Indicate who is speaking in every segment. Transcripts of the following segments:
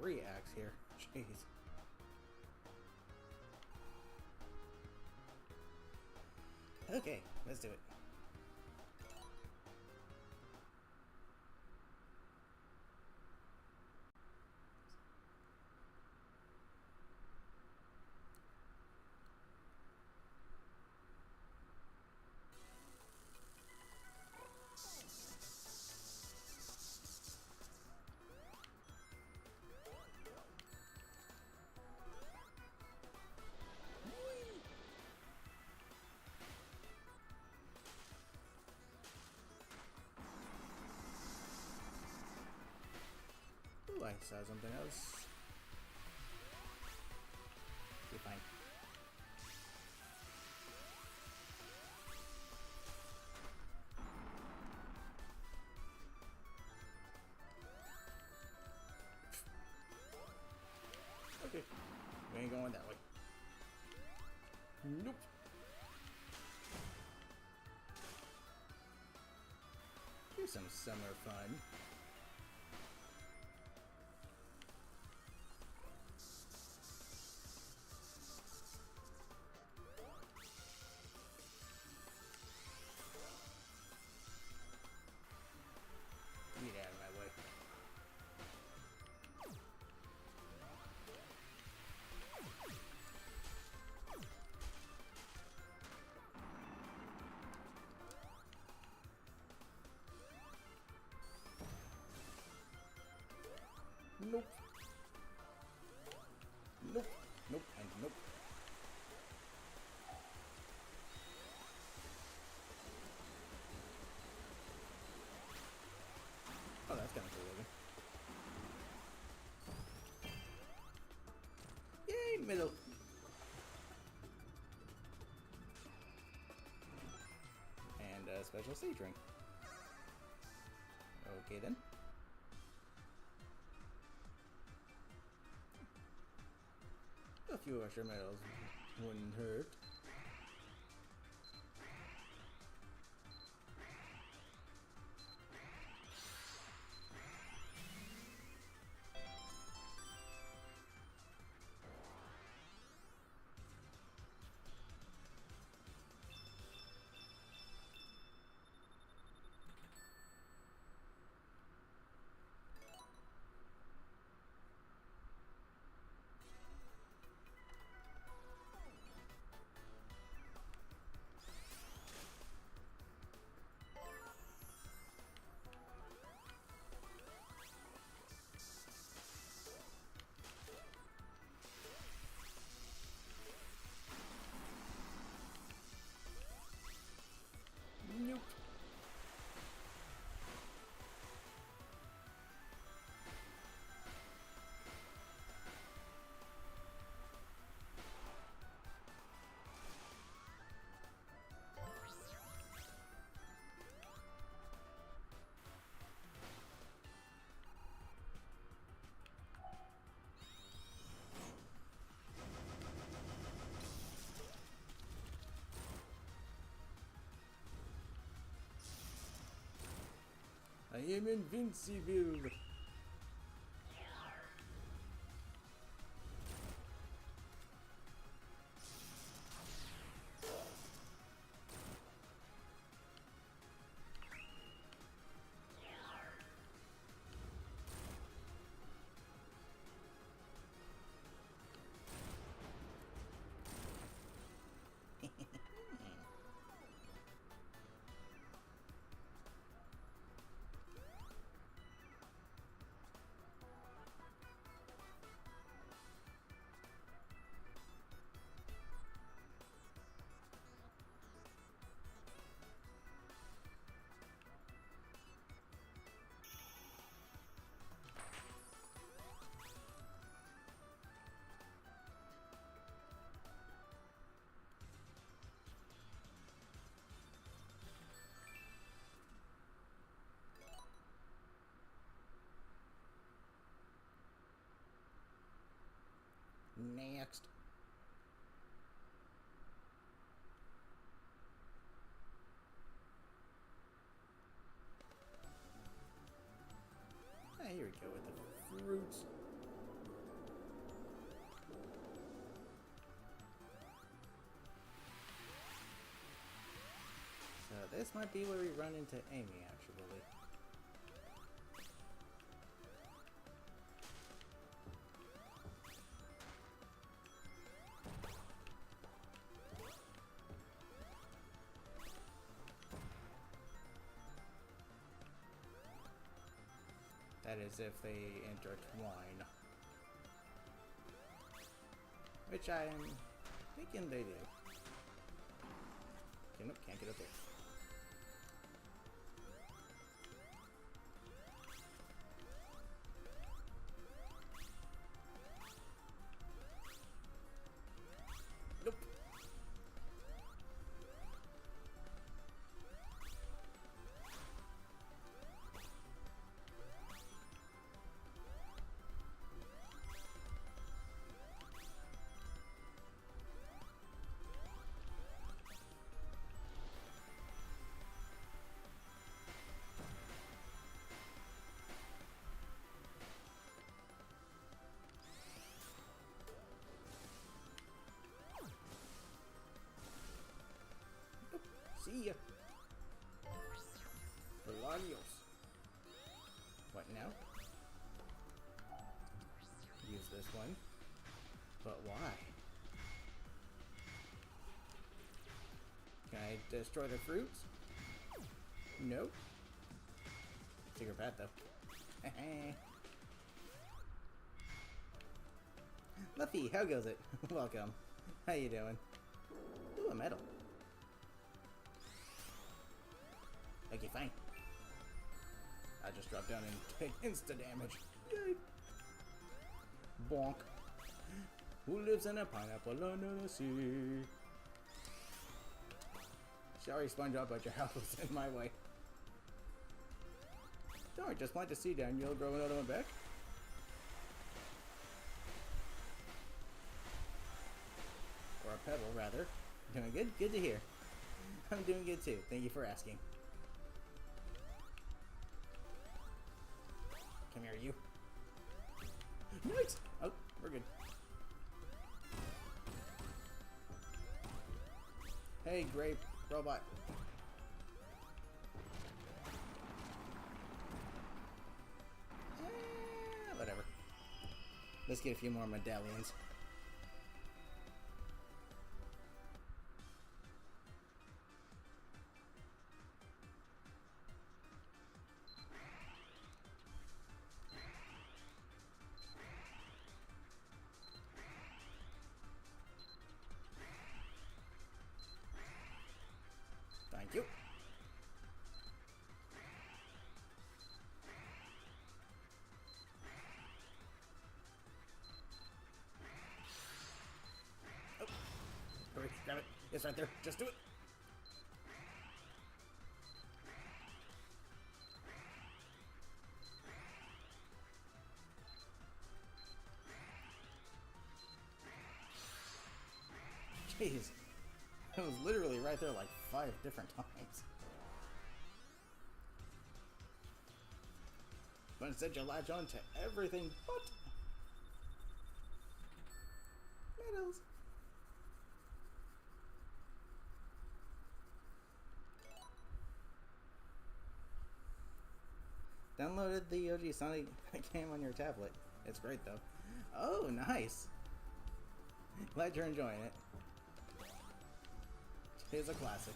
Speaker 1: reacts here. Jeez. Okay, let's do it. Ooh, I saw something else. You're fine. Okay, we ain't going that way. Nope. Here's some summer fun. Get out of my way. Nope. Nope. Nope. And nope. Oh, that's kind of cool looking. Yay, middle. And a special sea drink. Okay then. A few extra medals wouldn't hurt. Nope. I am invincible. Next. Ah, here we go with the fruits. This might be where we run into Amy, actually. That is if they intertwine. Which I am thinking they do. Okay, nope, can't get up there. Nope. See ya. Adios. What now? Use this one. But why? Can I destroy the fruits? Nope. Secret path though. Luffy, how goes it? Welcome. How you doing? Ooh, a medal. Okay, fine. I just dropped down and take insta damage. Yay! Bonk. Who lives in a pineapple under the sea? Sorry, SpongeBob, but your house was in my way. Don't worry, just plant the seed down, you'll grow another one back. Or a pebble, rather. Doing good? Good to hear. I'm doing good too. Thank you for asking. Come here, you. Yikes! Oh, we're good. Hey, grape robot. Whatever. Let's get a few more medallions. Thank you. Oh. Hurry, grab it. It's right there. Just do it. Jeez. It was literally right there like 5 different times. But instead you latch on to everything but medals. Downloaded the OG Sonic game on your tablet. It's great though. Oh, nice. Glad you're enjoying it. It's a classic.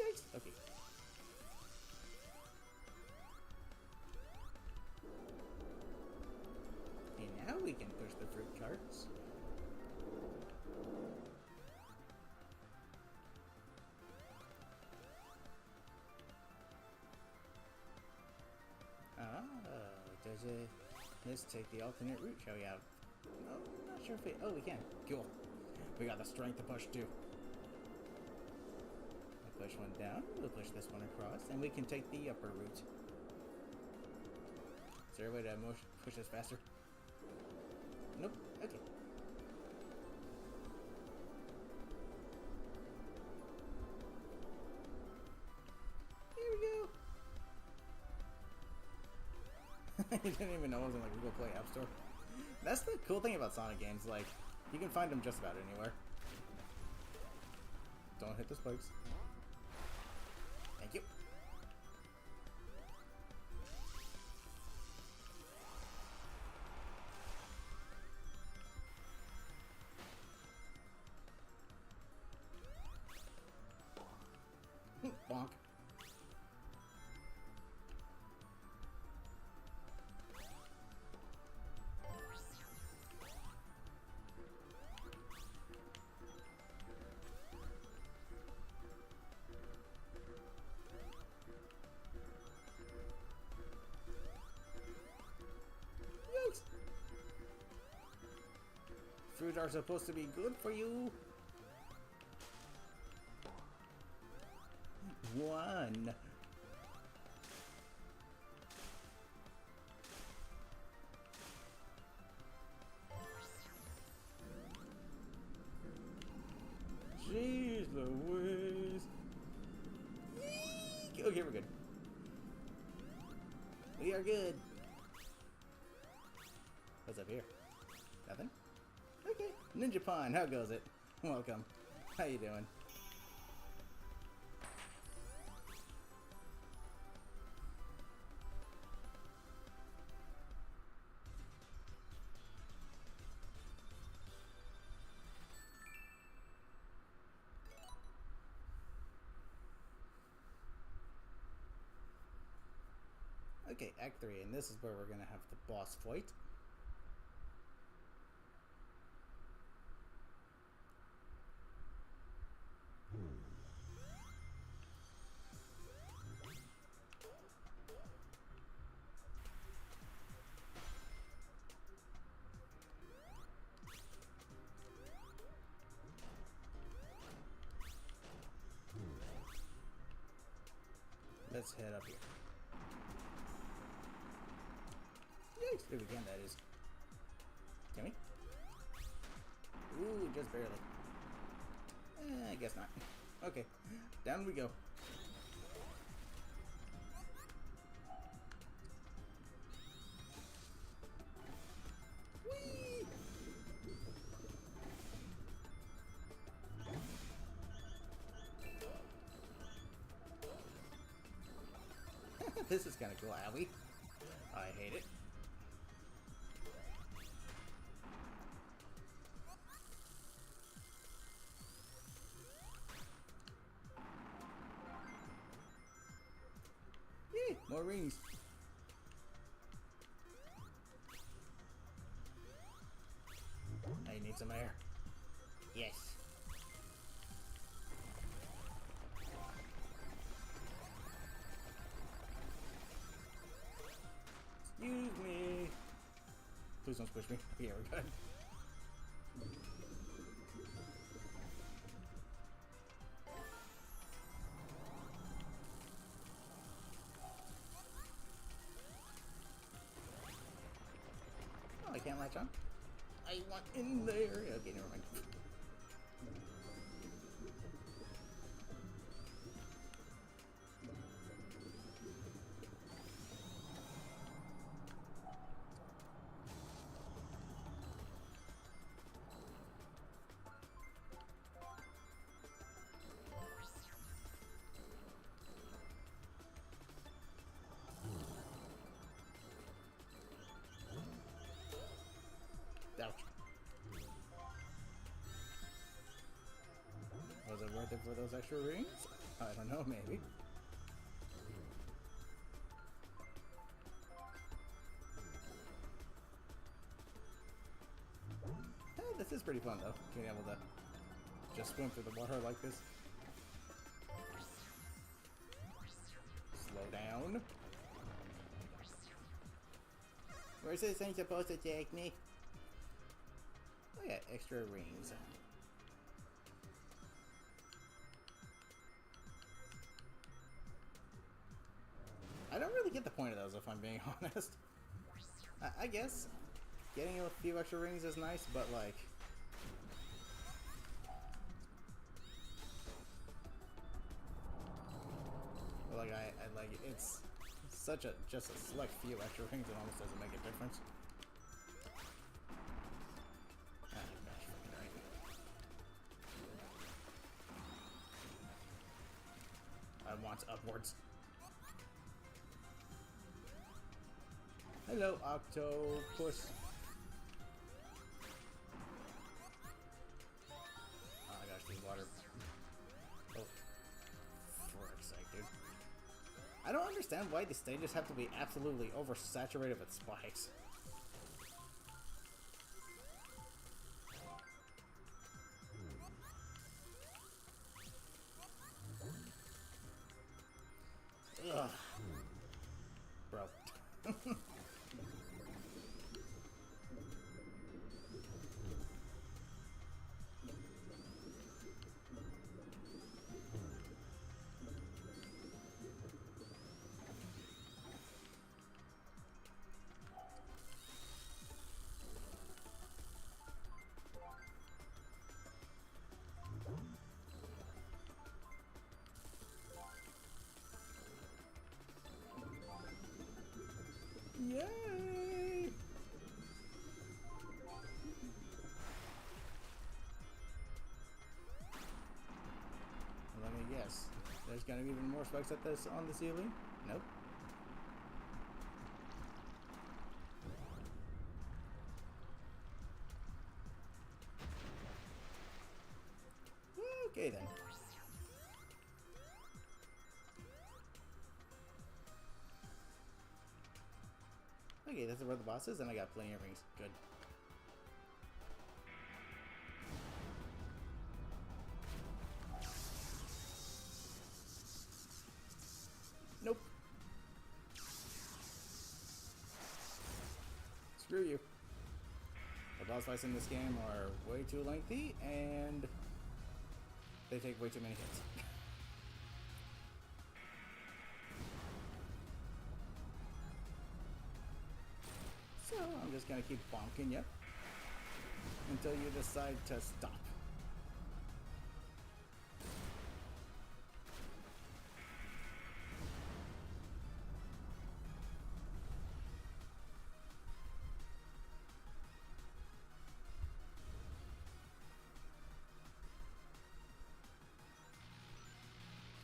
Speaker 1: Yikes. Okay. Okay, now we can push the fruit carts. Let's take the alternate route, shall we have? No, not sure if we... Oh, we can. Cool. We got the strength to push too. I'll push one down. We'll push this one across, and we can take the upper route. Is there a way to push this faster? Nope. Okay. Here we go. I didn't even know I was in like a Google Play App Store. That's the cool thing about Sonic games, like, you can find them just about anywhere. Don't hit the spikes. Thank you. Bonk. Yikes. Fruit are supposed to be good for you. One. Jeez Louise. Eek. Okay, we're good. We are good. What's up here? Nothing? Okay. Ninja Pawn, how goes it? Welcome. How you doing? Okay, Act 3, and this is where we're gonna have the boss fight. Let's head up here. Yikes! If we can, that is. Can we? Ooh, just barely. I guess not. Okay, down we go. Whee! This is kind of cool, Abby. I hate it. Yay! More rings. I need some air. Yes. Excuse me. Please don't squish me. Yeah, we're good. Oh, I can't latch on. I want in there. Okay, never mind. Ouch. Was it worth it for those extra rings? I don't know, maybe. Hey, this is pretty fun though, being able to just swim through the water like this. Slow down. Where's this thing supposed to take me? Oh yeah, extra rings. I don't really get the point of those, if I'm being honest. I guess getting a few extra rings is nice, but like... I like, it's such a just a select few extra rings, it almost doesn't make a difference. Ah, gosh, fucking right. I want upwards. Hello, octopus. Oh my gosh, these water. Oh, frick's sake, dude. I don't understand why the stages have to be absolutely oversaturated with spikes. Ugh. Bro. Yay! Let me guess. There's gonna be even more spikes at this on the ceiling? Nope. Okay then. Okay, that's where the boss is, and I got plenty of rings. Good. Nope. Screw you. The boss fights in this game are way too lengthy, and they take way too many hits. So I'm just gonna keep bonking you until you decide to stop.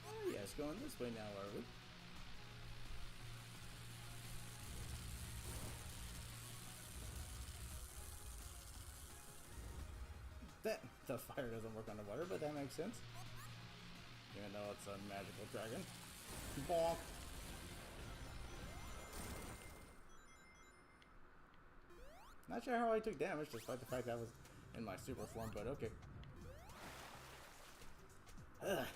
Speaker 1: Oh yes, going this way now, are we? The fire doesn't work on the water, but that makes sense. Even though it's a magical dragon. Bonk! Not sure how I took damage, despite the fact that I was in my super form, but okay. Ugh.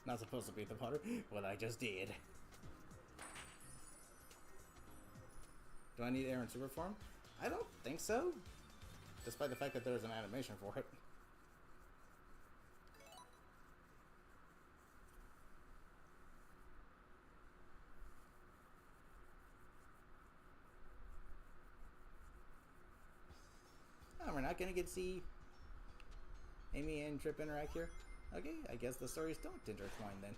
Speaker 1: Not supposed to be the water, but I just did. Do I need air in super form? I don't think so. Despite the fact that there's an animation for it. Oh, we're not gonna get to see Amy and Trip interact here? Okay, I guess the stories don't intertwine then.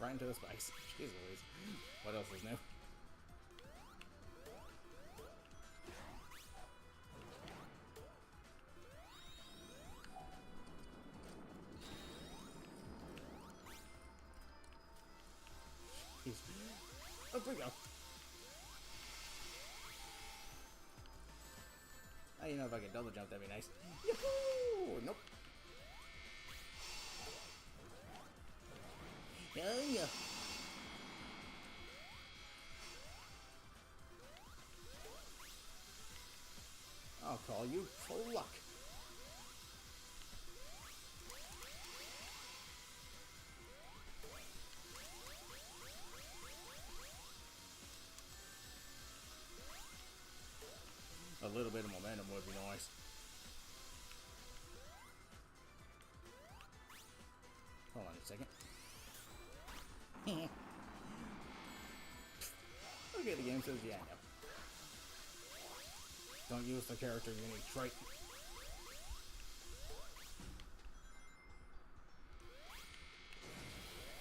Speaker 1: Right into the spikes. Jeez Louise. What else is new? Jeez. Up we go. Oh, you know, if I could double jump, that'd be nice. Yahoo! Nope. Yeah, yeah. I'll call you Pluck. A little bit of momentum would be nice. Hold on a second. Okay, the game says yeah, no. Don't use the character unique trait.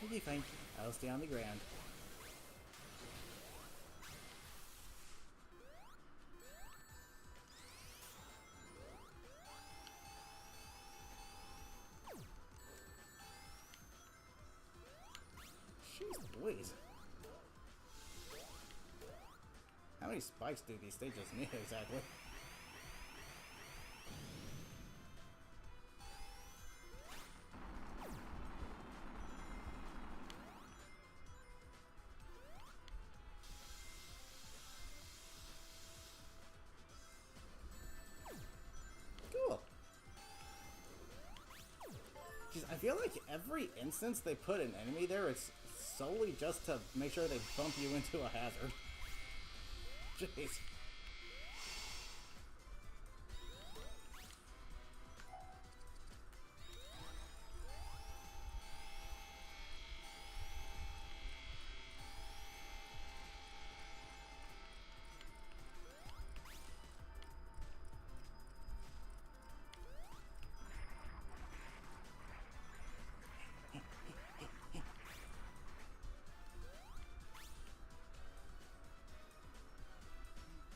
Speaker 1: Okay, fine. I'll stay on the ground. Jeez Louise. How many spikes do these stages need exactly? Cool. Jeez, I feel like every instance they put an enemy there, it's solely just to make sure they bump you into a hazard. Jeez.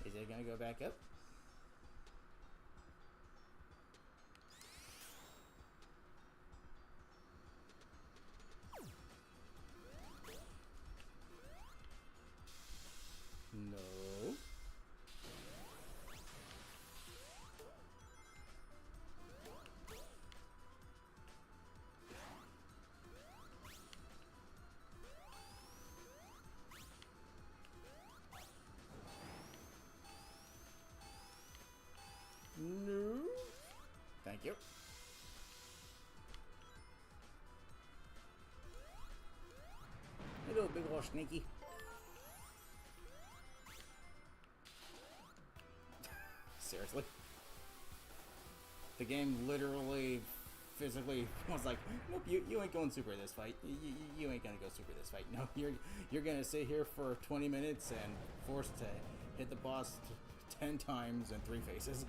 Speaker 1: Is it gonna go back up? No. No. Thank you. Hello, big ol' sneaky. Seriously? The game literally, physically was like, nope, you ain't going super this fight. You ain't gonna go super this fight. No, you're gonna sit here for 20 minutes and forced to hit the boss 10 times in 3 faces.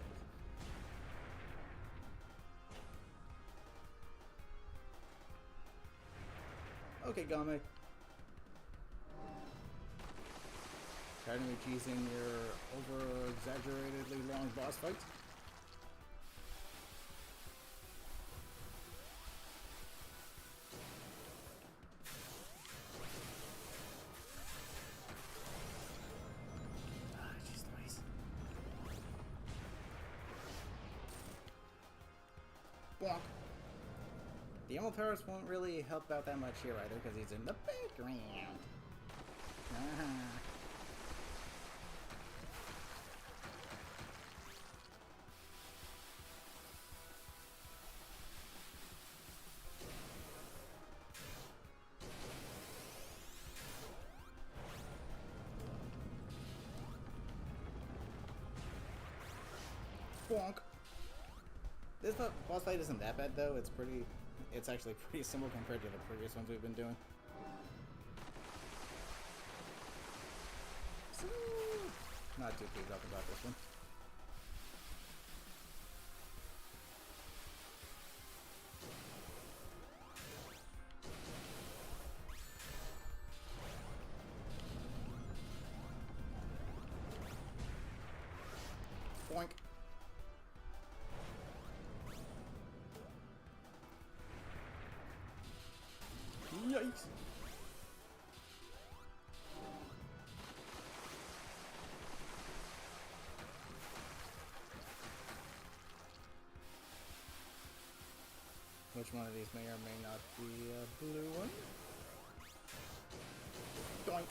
Speaker 1: Okay, Game. Tired of me cheesing your over-exaggeratedly long boss fights? Ah, jeez Louise. Bonk. The Emerald Powers won't really help out that much here either, because he's in the background. Bonk. This boss fight isn't that bad though. It's actually pretty simple compared to the previous ones we've been doing. So, not too pleased up about this one. Boink. Yikes. Which one of these may or may not be a blue one? Doink.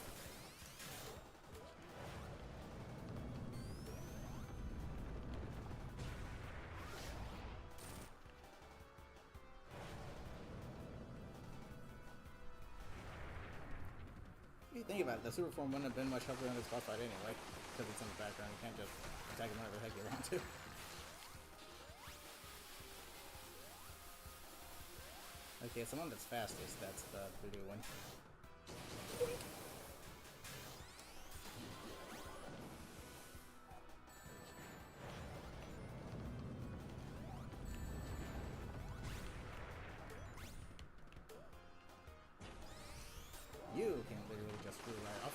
Speaker 1: If you think about it, the super form wouldn't have been much helpful in this boss fight anyway, because it's in the background. You can't just attack him whenever the heck you want to. Okay, it's the one that's fastest. That's the blue one. You can literally just screw right off.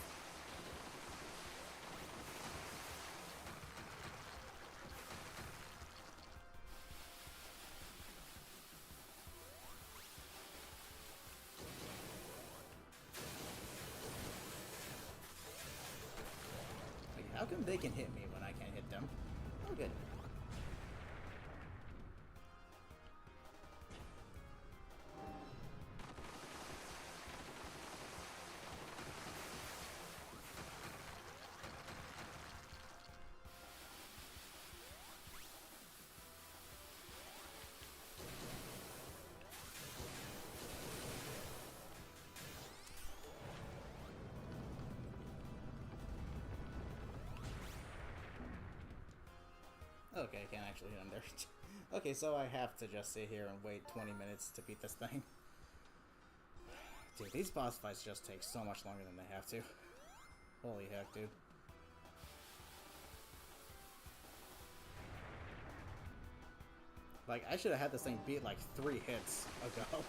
Speaker 1: Like, how come they can hit me when I can't hit them? Oh, good. Okay, I can't actually hit him there. Okay, so I have to just sit here and wait 20 minutes to beat this thing. Dude, these boss fights just take so much longer than they have to. Holy heck, dude. Like, I should have had this thing beat like 3 hits ago.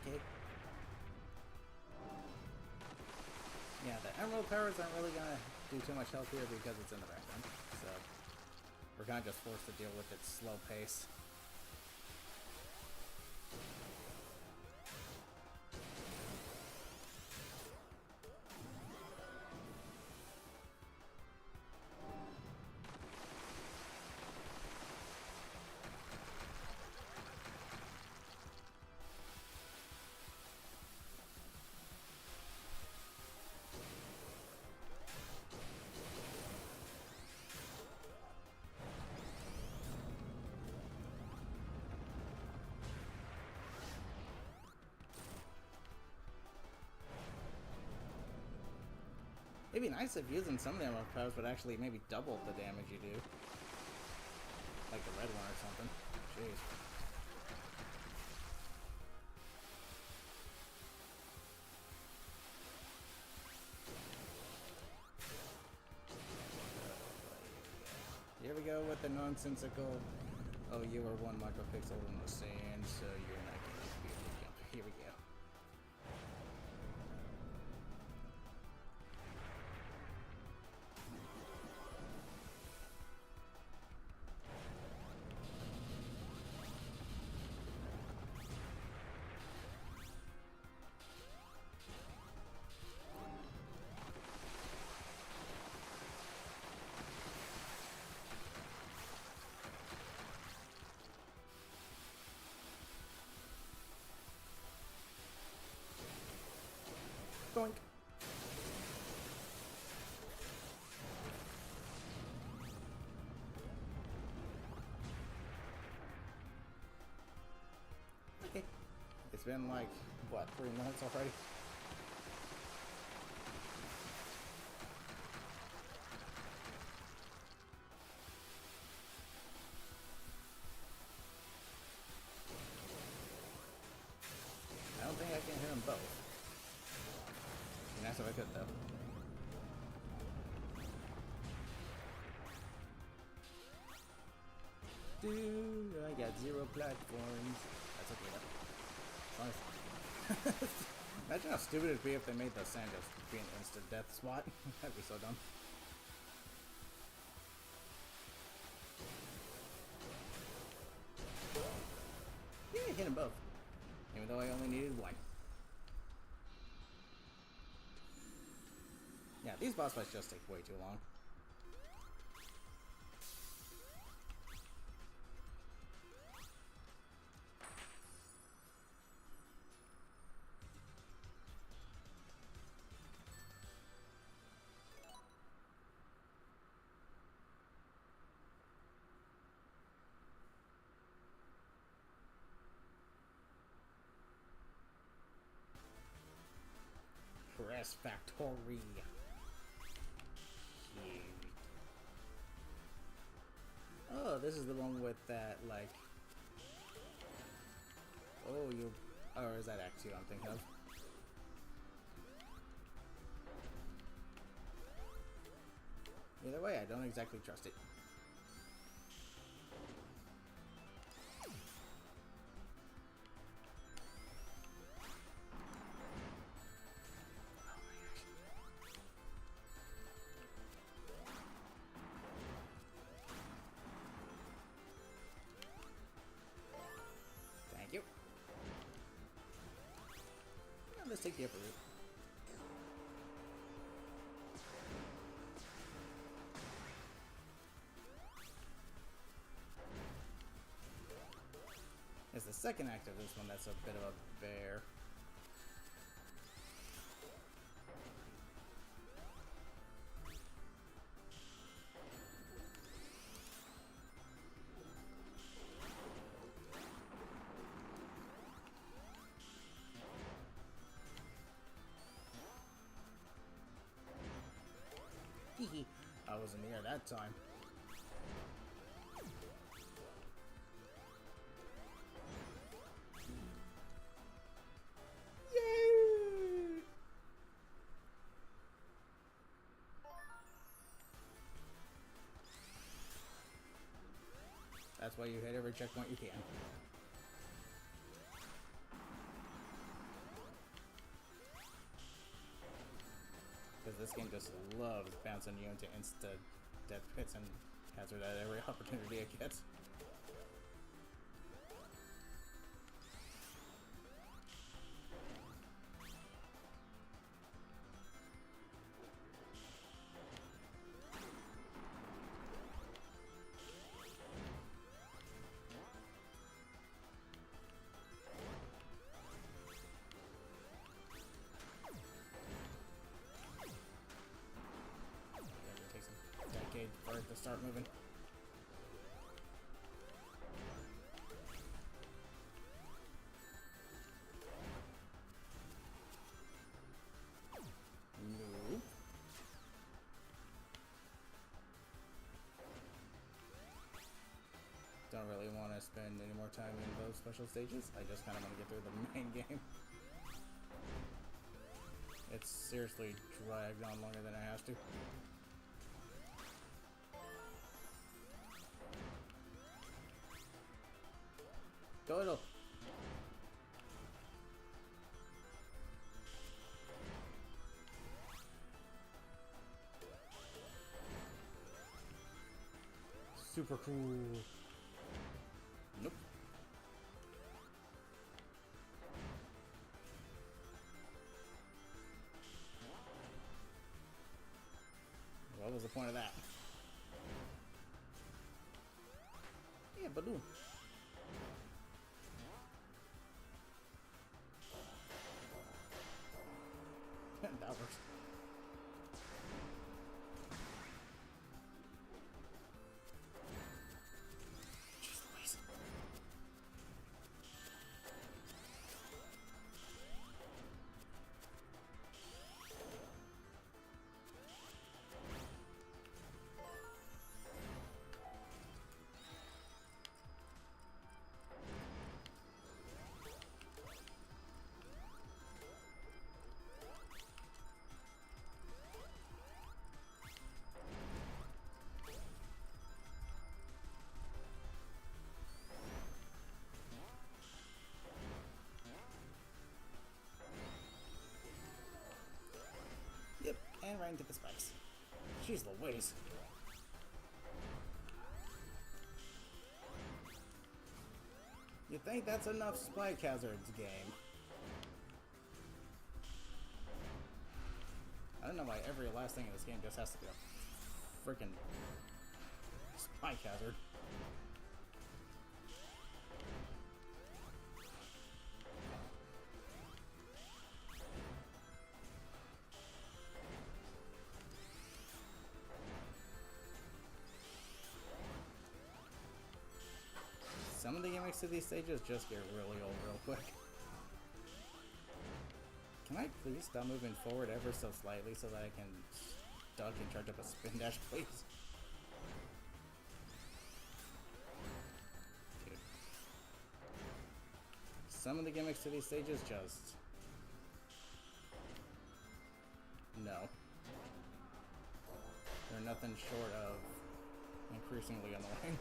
Speaker 1: Okay. Yeah, the emerald powers aren't really gonna do too much health here because it's in the background. So we're kind of just forced to deal with its slow pace. It'd be nice if using some of the emerald powers would actually maybe double the damage you do. Like the red one or something. Jeez. Here we go with the nonsensical. Oh, you are 1 micropixel in the sand, so you're not going to be able to jump. Here we go. Doink. Okay. It's been like, what, 3 minutes already? I don't think I can hit them both. Nice if I could, though. Dude, I got 0 platforms. That's okay, though. As long as... Imagine how stupid it'd be if they made the sand just be an instant death spot. That'd be so dumb. Yeah, I hit them both. Even though I only needed 1. Yeah, these boss fights just take way too long. Satisfactory. Cute. Oh, this is the one with that, like... Oh, you... Or is that Act 2 I'm thinking of? Either way, I don't exactly trust it. Thank you. Yeah, let's take the upper route. It's the second act of this one that's a bit of a bear. Hehe, I was in the air that time. Yay! That's why you hit every checkpoint you can. Because this game just loves bouncing you into insta-death pits and hazard at every opportunity it gets. It takes a decade for it to start moving. Nope. Don't really want to spend any more time in those special stages. I just kind of want to get through the main game. It's seriously dragged on longer than it has to. Go. Super cool. Nope. What was the point of that? Yeah, balloon. That works. Jeez Louise. Yep, and right into the spikes. Jeez Louise. You think that's enough spike hazards, game? I don't know why every last thing in this game just has to be a freaking spike hazard. Some of the gimmicks to these stages just get really old real quick. Can I please stop moving forward ever so slightly so that I can duck and charge up a spin dash, please? Dude. Some of the gimmicks to these stages just... no. They're nothing short of increasingly annoying.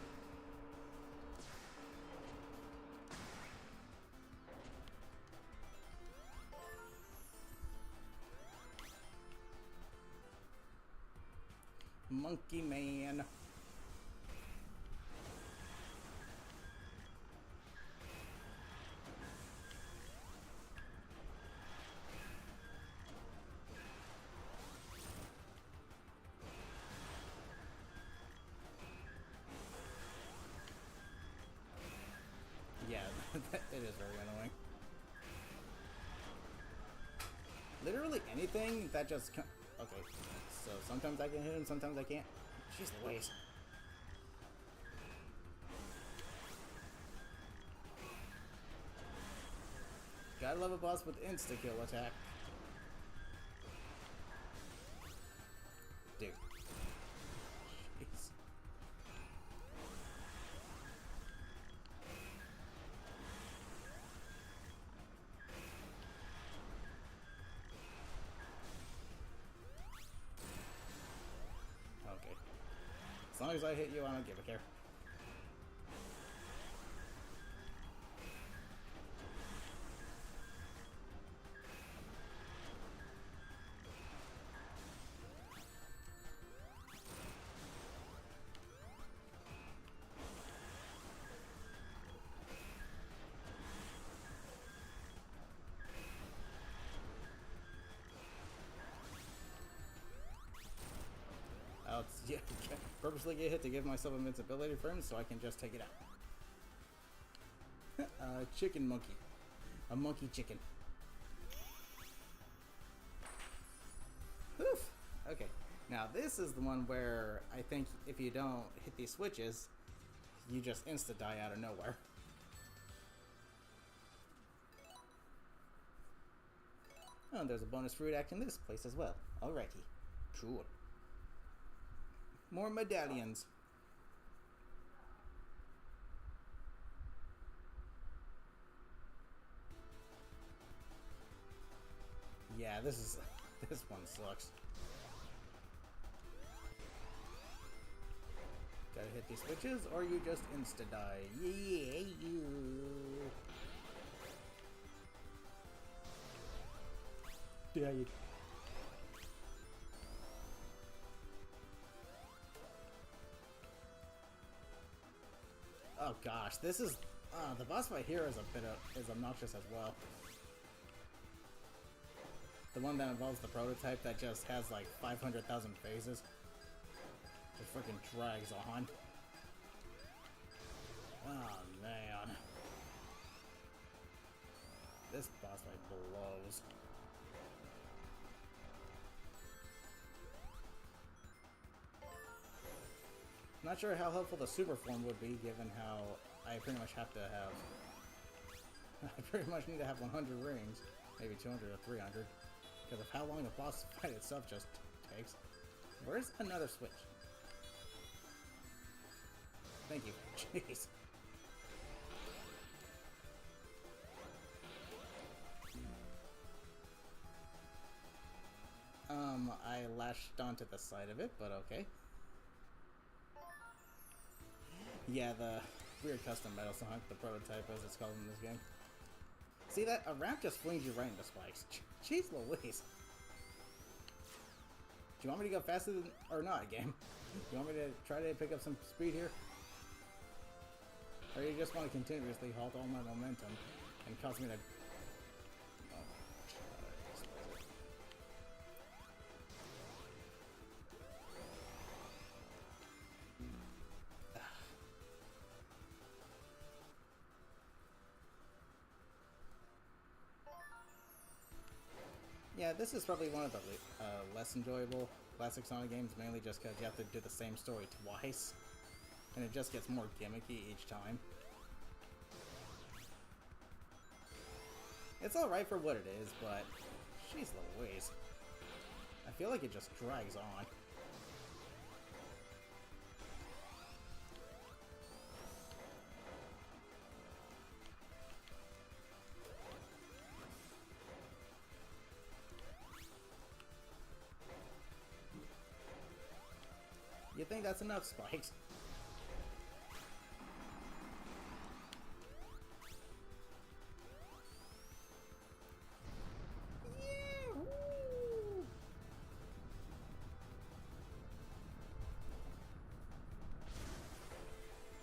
Speaker 1: Monkey Man. Yeah, it is very annoying. Literally anything that just... okay, so sometimes I can hit him, sometimes I can't. Jeez Louise. Gotta love a boss with insta-kill attack. Dude. Jeez. Okay. As long as I hit you, I don't give a care. I'll yeah, purposely get hit to give myself invincibility frames so I can just take it out. Chicken monkey. A monkey chicken. Oof. Okay. Now this is the one where I think if you don't hit these switches, you just insta-die out of nowhere. Oh, and there's a bonus fruit act in this place as well. Alrighty. Cool. More medallions. Yeah, this one sucks. Gotta hit these switches or you just insta-die. Yeah, you. Die. Oh gosh, this is the boss fight here is obnoxious as well. The one that involves the prototype that just has like 500,000 phases. Just freaking drags on. Oh man. This boss fight blows. Not sure how helpful the super form would be, given how I pretty much have to have... I pretty much need to have 100 rings, maybe 200 or 300, because of how long the boss fight itself just takes. Where's another switch? Thank you. Jeez. I lashed onto the side of it, but okay. Yeah, the weird custom metal song, the prototype as it's called in this game. See that? A ramp just flings you right into spikes. Jeez Louise. Do you want me to go faster than, or not, game? Do you want me to try to pick up some speed here? Or you just want to continuously halt all my momentum and cause me to... Yeah, this is probably one of the less enjoyable classic Sonic games, mainly just because you have to do the same story twice, and it just gets more gimmicky each time. It's alright for what it is, but Jeez Louise. I feel like it just drags on. You think that's enough, Spikes?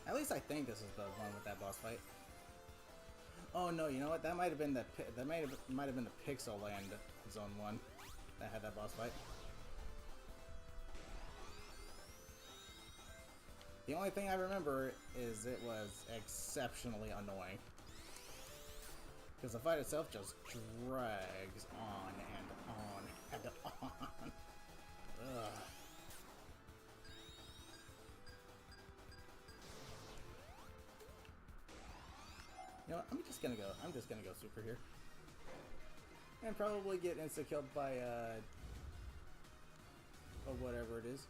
Speaker 1: At least I think this is the one with that boss fight. Oh no, you know what? That might have been the might have been the Pixel Land Zone 1 that had that boss fight. The only thing I remember is it was exceptionally annoying. Because the fight itself just drags on and on and on. Ugh. You know what? I'm just gonna go super here. And probably get insta-killed by, or whatever it is.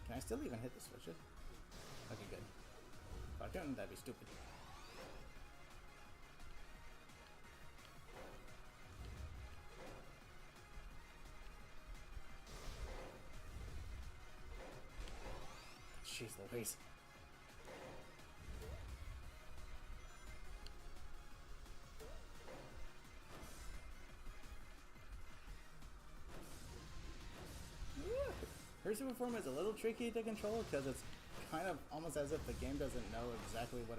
Speaker 1: Can I still even hit the switches? Okay, good. If I couldn't, that'd be stupid. Jeez Louise. Her super form is a little tricky to control because it's kind of almost as if the game doesn't know exactly what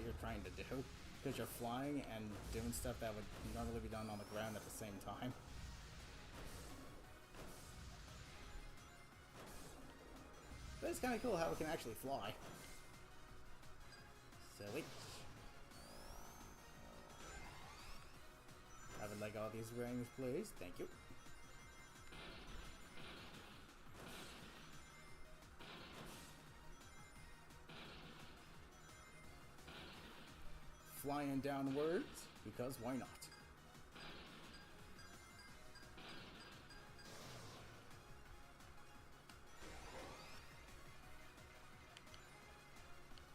Speaker 1: you're trying to do, because you're flying and doing stuff that would normally be done on the ground at the same time. But it's kind of cool how it can actually fly. So wait. I would like all these rings, please. Thank you. Flying downwards, because why not?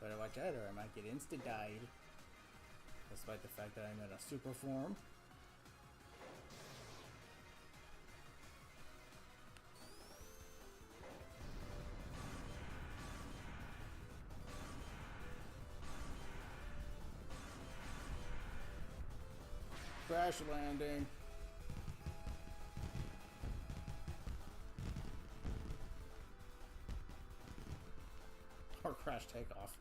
Speaker 1: Better watch out or I might get insta-died. Despite the fact that I'm in a super form. Crash landing. Or crash takeoff.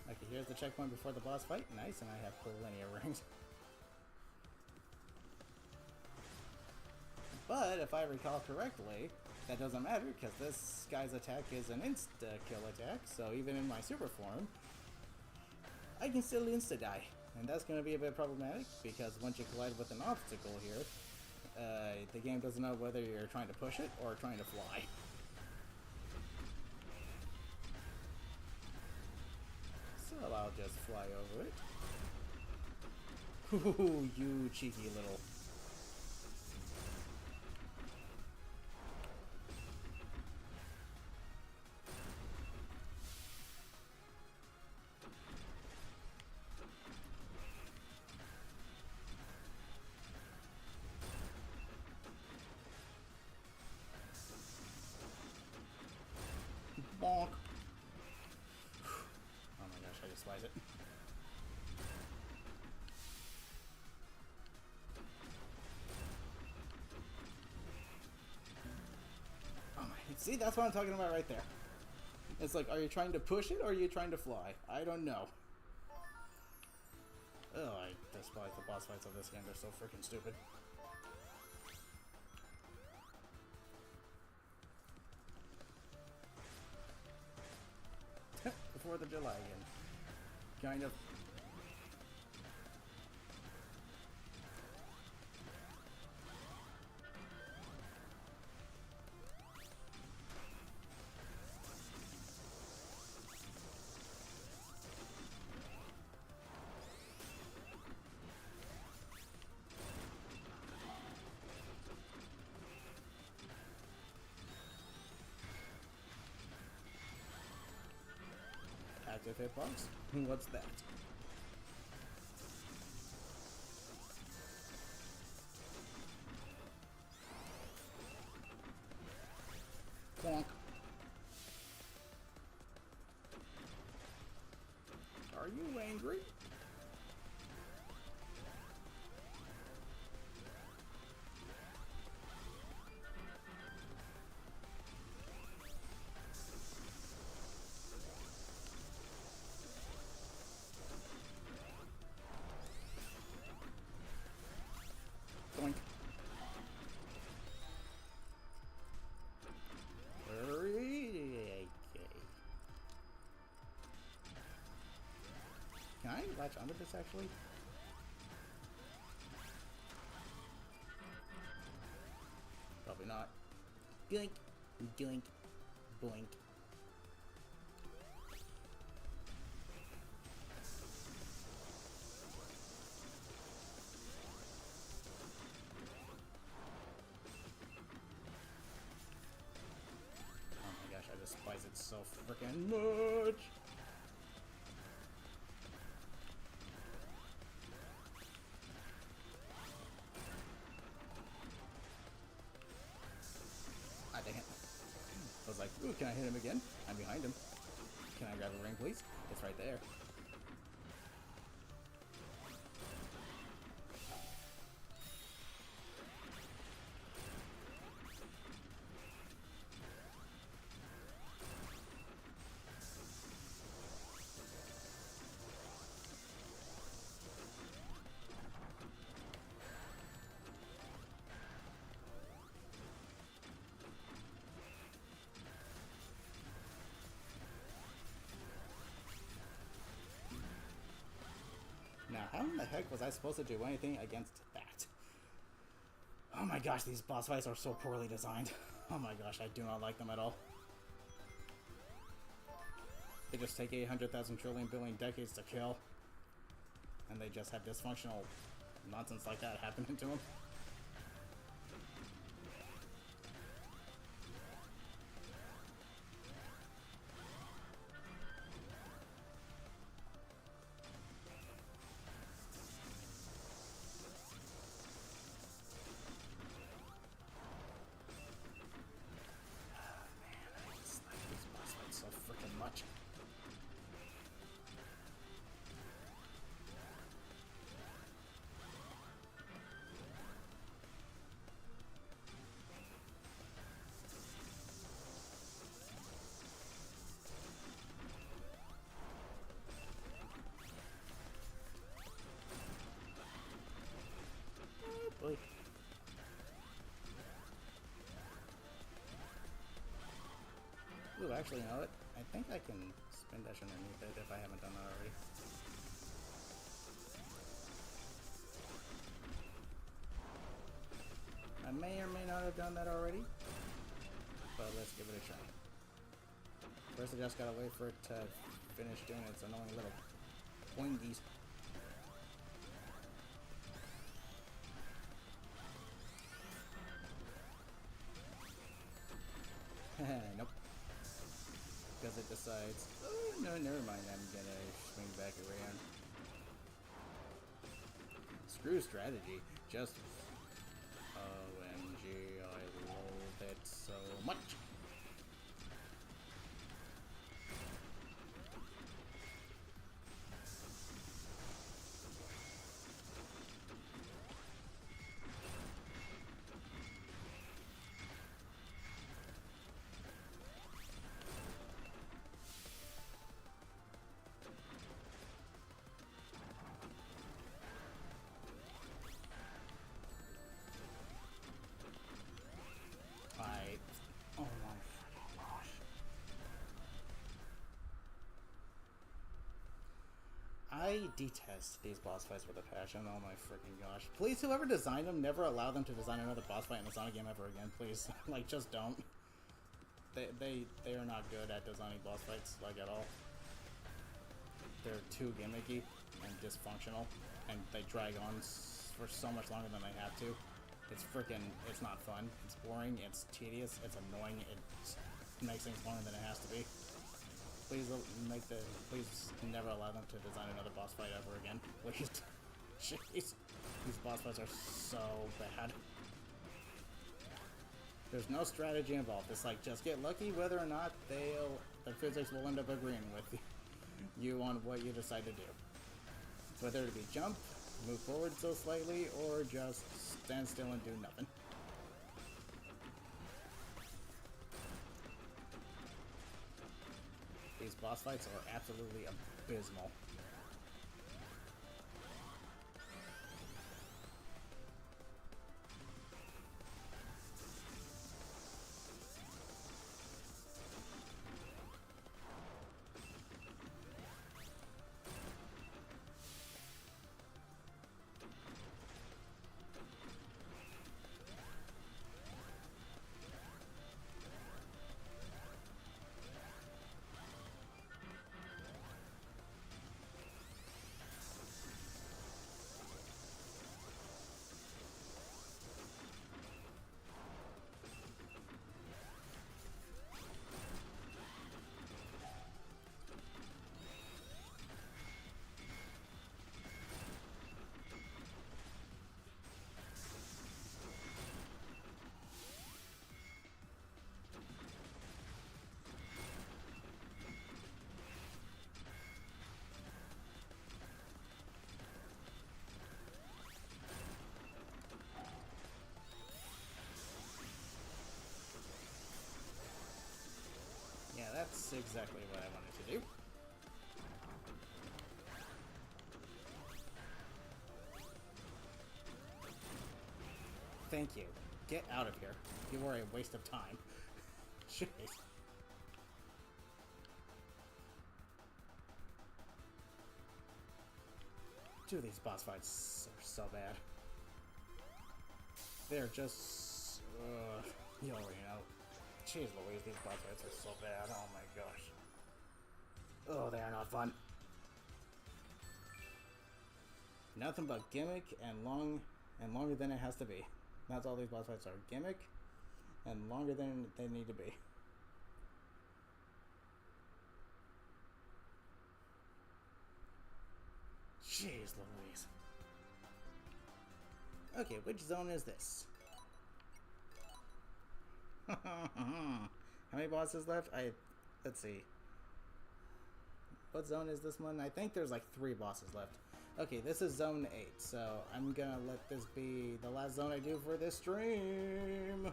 Speaker 1: Okay, here's the checkpoint before the boss fight. Nice, and I have plenty of rings. But if I recall correctly, that doesn't matter because this guy's attack is an insta-kill attack, so even in my super form, I can still insta-die. And that's going to be a bit problematic because once you collide with an obstacle here, the game doesn't know whether you're trying to push it or trying to fly. So I'll just fly over it. Ooh, you cheeky little... Bonk. Oh my gosh, I despise it. Oh my, see, that's what I'm talking about right there. It's like, are you trying to push it or are you trying to fly? I don't know. Oh, I despise the boss fights of this game. They're so freaking stupid. The 4th of July again. Kind of. active hitbox. What's that? Bonk. Are you angry? Doink. Okay. Can I latch onto this actually? Probably not. Doink. Doink. Boink. I despise it so freaking much. Ah, dang it. I was like, ooh, can I hit him again? I'm behind him. Can I grab a ring, please? It's right there. Now, how in the heck was I supposed to do anything against that? Oh my gosh, these boss fights are so poorly designed. Oh my gosh, I do not like them at all. They just take 800,000 trillion billion decades to kill. And they just have dysfunctional nonsense like that happening to them. Boy. Ooh, actually, you know what? I think I can spin dash underneath it if I haven't done that already. I may or may not have done that already, but let's give it a try. First, I just gotta wait for it to finish doing its annoying little poingies. Nope. Because it decides, oh, no, never mind, I'm gonna swing back around. Screw strategy. Just, OMG, I loathe it so much. Oh my freaking gosh. I detest these boss fights with a passion. Oh my freaking gosh. Please, whoever designed them, never allow them to design another boss fight in a Sonic game ever again, please. Like, just don't. They are not good at designing boss fights, like, at all. They're too gimmicky and dysfunctional, and they drag on for so much longer than they have to. It's not fun, it's boring, it's tedious, it's annoying, it makes things longer than it has to be. please never allow them to design another boss fight ever again. Please. Jeez. These boss fights are so bad. There's no strategy involved. It's like, just get lucky whether or not the physics will end up agreeing with you on what you decide to do. Whether it be jump, move forward so slightly, or just stand still and do nothing. These boss fights are absolutely abysmal. Yeah, that's exactly what I wanted to do. Thank you. Get out of here. You are a waste of time. Jeez. Dude, these boss fights are so bad. They're just... you already know. Jeez Louise, these boss fights are so bad. Oh my gosh. Oh, they are not fun. Nothing but gimmick and longer than it has to be. That's all these boss fights are. Gimmick and longer than they need to be. Jeez Louise. Okay, which zone is this? How many bosses left? Let's see. What zone is this one? I think there's like 3 bosses left. Okay, this is zone 8, so I'm gonna let this be the last zone I do for this stream.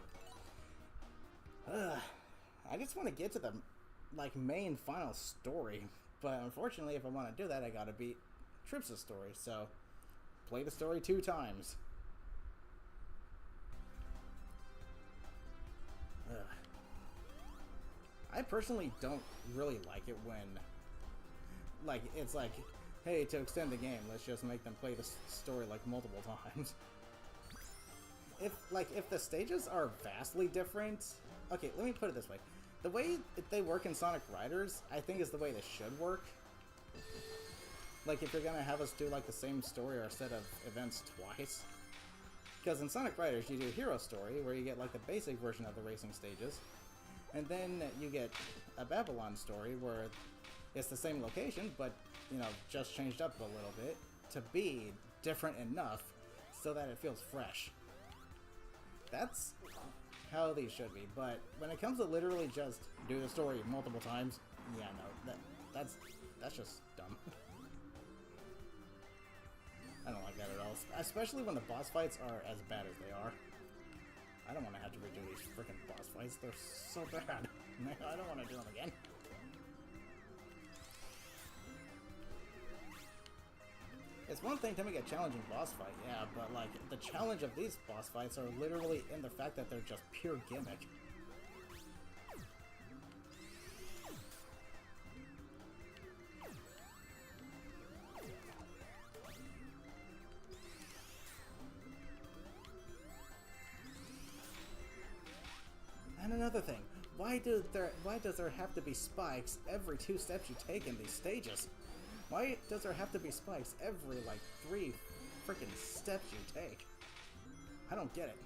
Speaker 1: I just want to get to the main final story, but unfortunately, if I want to do that, I gotta beat Trip's story. So play the story 2 times. I personally don't really like it when, it's like, hey, to extend the game, let's just make them play the story, multiple times. If the stages are vastly different... Okay, let me put it this way. The way they work in Sonic Riders, I think is the way they should work. If you're gonna have us do, the same story or a set of events twice. Because in Sonic Riders, you do Hero Story, where you get, the basic version of the racing stages. And then you get a Babylon story, where it's the same location, but, just changed up a little bit to be different enough so that it feels fresh. That's how these should be, but when it comes to literally just do the story multiple times, yeah, no, that's just dumb. I don't like that at all, especially when the boss fights are as bad as they are. I don't want to have to redo these freaking boss fights. They're so bad. I don't want to do them again. It's one thing to make a challenging boss fight, yeah, but the challenge of these boss fights are literally in the fact that they're just pure gimmick. And another thing, why does there have to be spikes every 2 steps you take in these stages? Why does there have to be spikes every 3 freaking steps you take? I don't get it.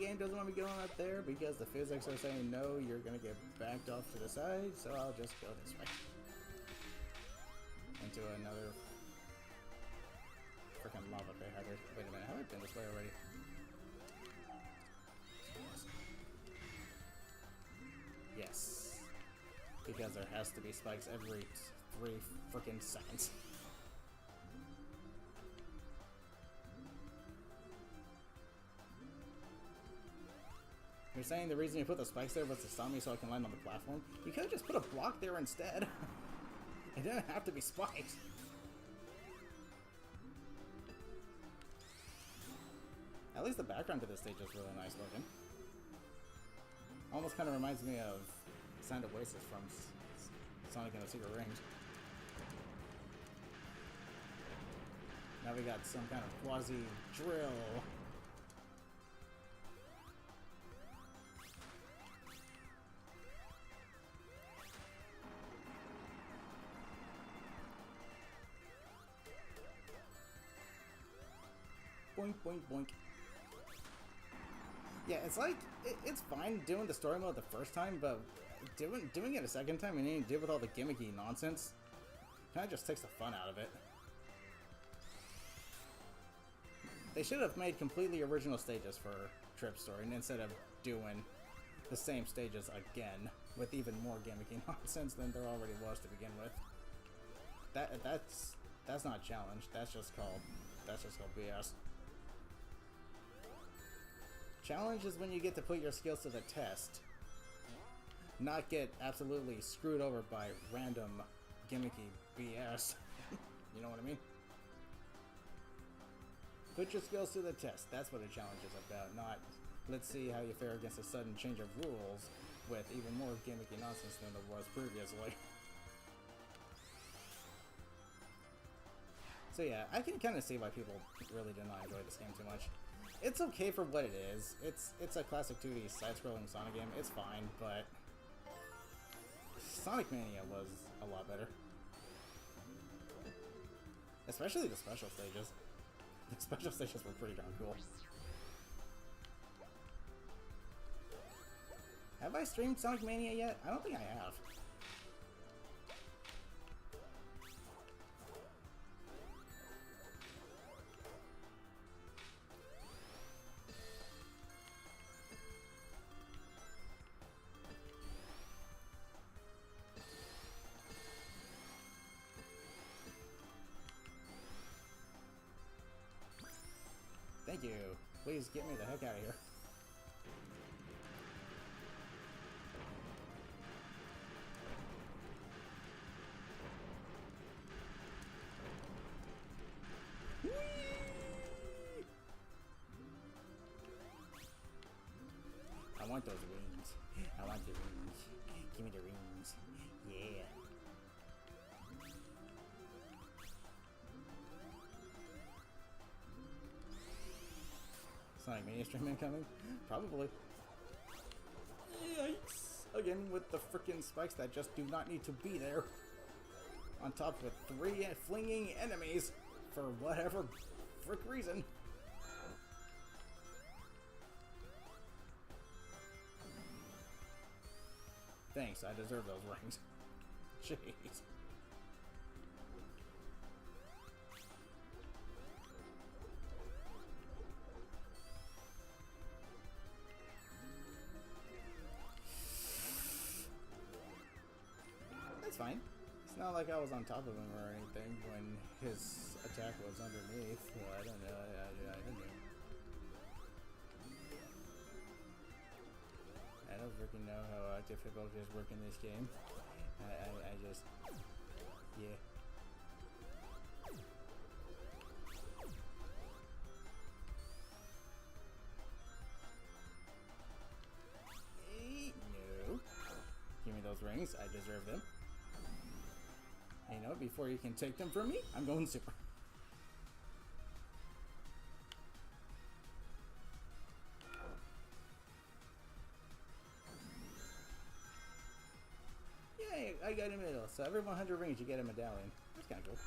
Speaker 1: game doesn't want me going up there because the physics are saying no, you're gonna get backed off to the side, so I'll just go this way. Into another freaking lava pit. Wait a minute, have I been this way already? Yes. Because there has to be spikes every 3 freaking seconds. You're saying the reason you put the spikes there was to stop me so I can land on the platform? You could have just put a block there instead. It didn't have to be spikes. At least the background to this stage is really nice looking. Almost kind of reminds me of Sand Oasis from Sonic and the Secret Rings. Now we got some kind of quasi-drill. Boink, boink, boink. Yeah, it's like, it's fine doing the story mode the first time, but doing it a second time and then deal with all the gimmicky nonsense kind of just takes the fun out of it. They should have made completely original stages for Trip Story instead of doing the same stages again with even more gimmicky nonsense than there already was to begin with. That's not a challenge. That's just called BS. Challenge is when you get to put your skills to the test, not get absolutely screwed over by random gimmicky BS. You know what I mean? Put your skills to the test. That's what a challenge is about, not let's see how you fare against a sudden change of rules with even more gimmicky nonsense than there was previously. So yeah, I can kind of see why people really did not enjoy this game too much. It's okay for what it is. It's a classic 2D side-scrolling Sonic game. It's fine, but Sonic Mania was a lot better. Especially the special stages. The special stages were pretty darn cool. Have I streamed Sonic Mania yet? I don't think I have. Thank you. Please get me the heck out of here. Whee! I want those rings. I want the rings. Give me the rings. Yeah. Sonic Mania stream incoming? Probably. Yikes! Again, with the frickin' spikes that just do not need to be there. On top with 3 flinging enemies for whatever frick reason. Thanks, I deserve those rings. Jeez. That's fine. It's not like I was on top of him or anything when his attack was underneath. Well, I don't know. I don't know. I don't freaking know how difficulties work in this game. I just... yeah. No. Give me those rings. I deserve them. You know, before you can take them from me, I'm going super. Yay, I got a medal. So every 100 rings, you get a medallion. That's kind of cool.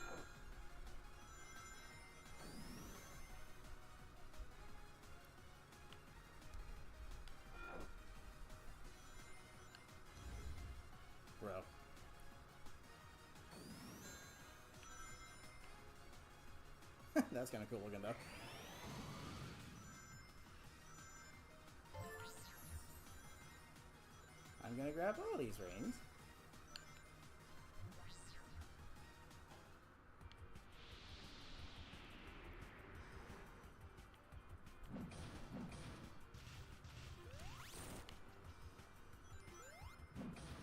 Speaker 1: that's kind of cool looking though. I'm gonna grab all these rings.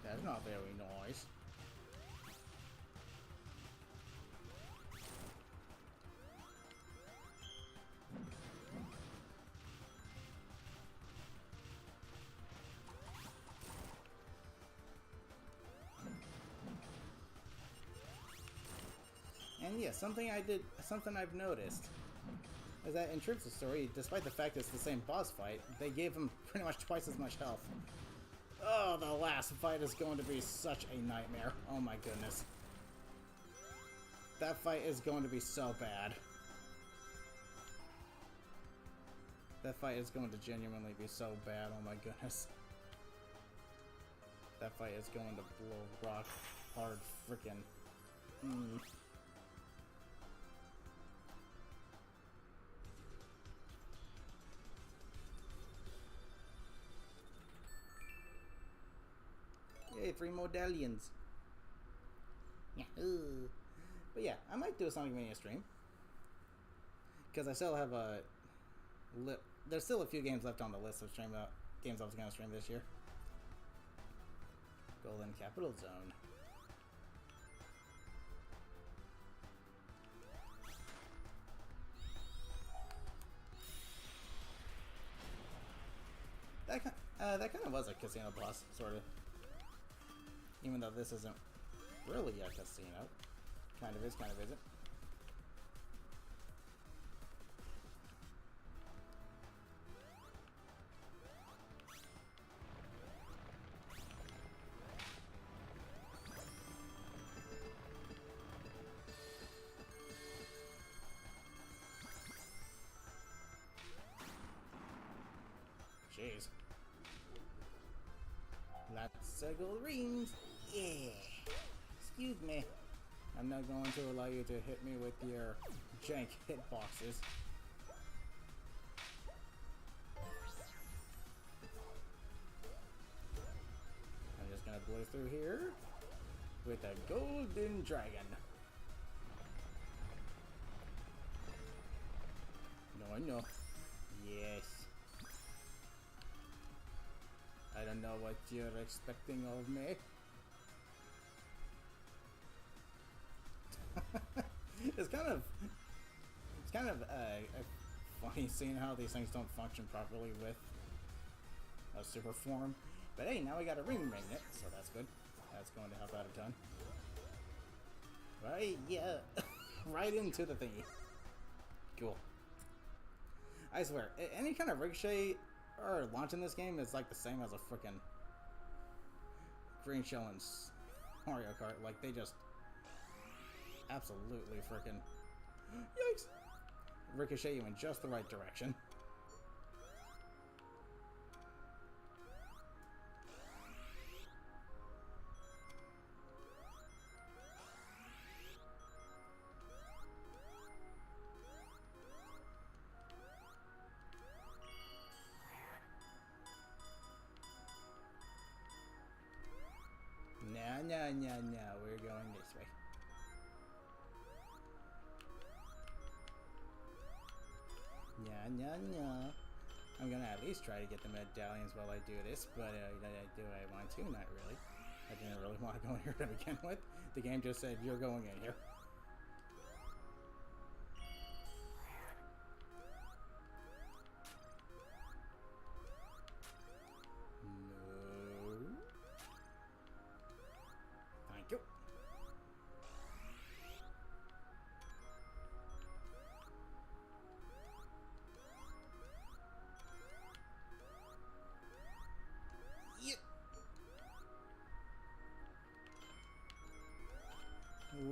Speaker 1: That's not very nice. And yeah, something I've noticed is that in Troops' story, despite the fact it's the same boss fight, they gave him pretty much twice as much health. Oh, the last fight is going to be such a nightmare. Oh my goodness. That fight is going to be so bad. That fight is going to genuinely be so bad. Oh my goodness. That fight is going to blow rock hard frickin'. Yay, 3 medallions. Yahoo! But yeah, I might do a Sonic Mania stream. Because I still have a... There's still a few games left on the list of games I was going to stream this year. Golden Capital Zone. That kind of was a casino boss, sort of. Even though this isn't really a casino. Kind of is, kind of isn't. Jeez. Lots of gold rings. Yeah. Excuse me. I'm not going to allow you to hit me with your jank hitboxes. I'm just gonna blow through here with a golden dragon. No, I know. Yes. I don't know what you're expecting of me. It's kind of funny seeing how these things don't function properly with a super form. But hey, now we got a ring magnet, so that's good. That's going to help out a ton. Right, yeah. Right into the thingy. Cool. I swear, any kind of ricochet or launch in this game is like the same as a frickin' green shell in Mario Kart. Like, they just absolutely frickin' yikes! Ricochet you in just the right direction. No, we're going this way. No. I'm gonna at least try to get the medallions while I do this, but do I want to? Not really. I didn't really want to go in here to begin with. The game just said, you're going in here. No. Thank you.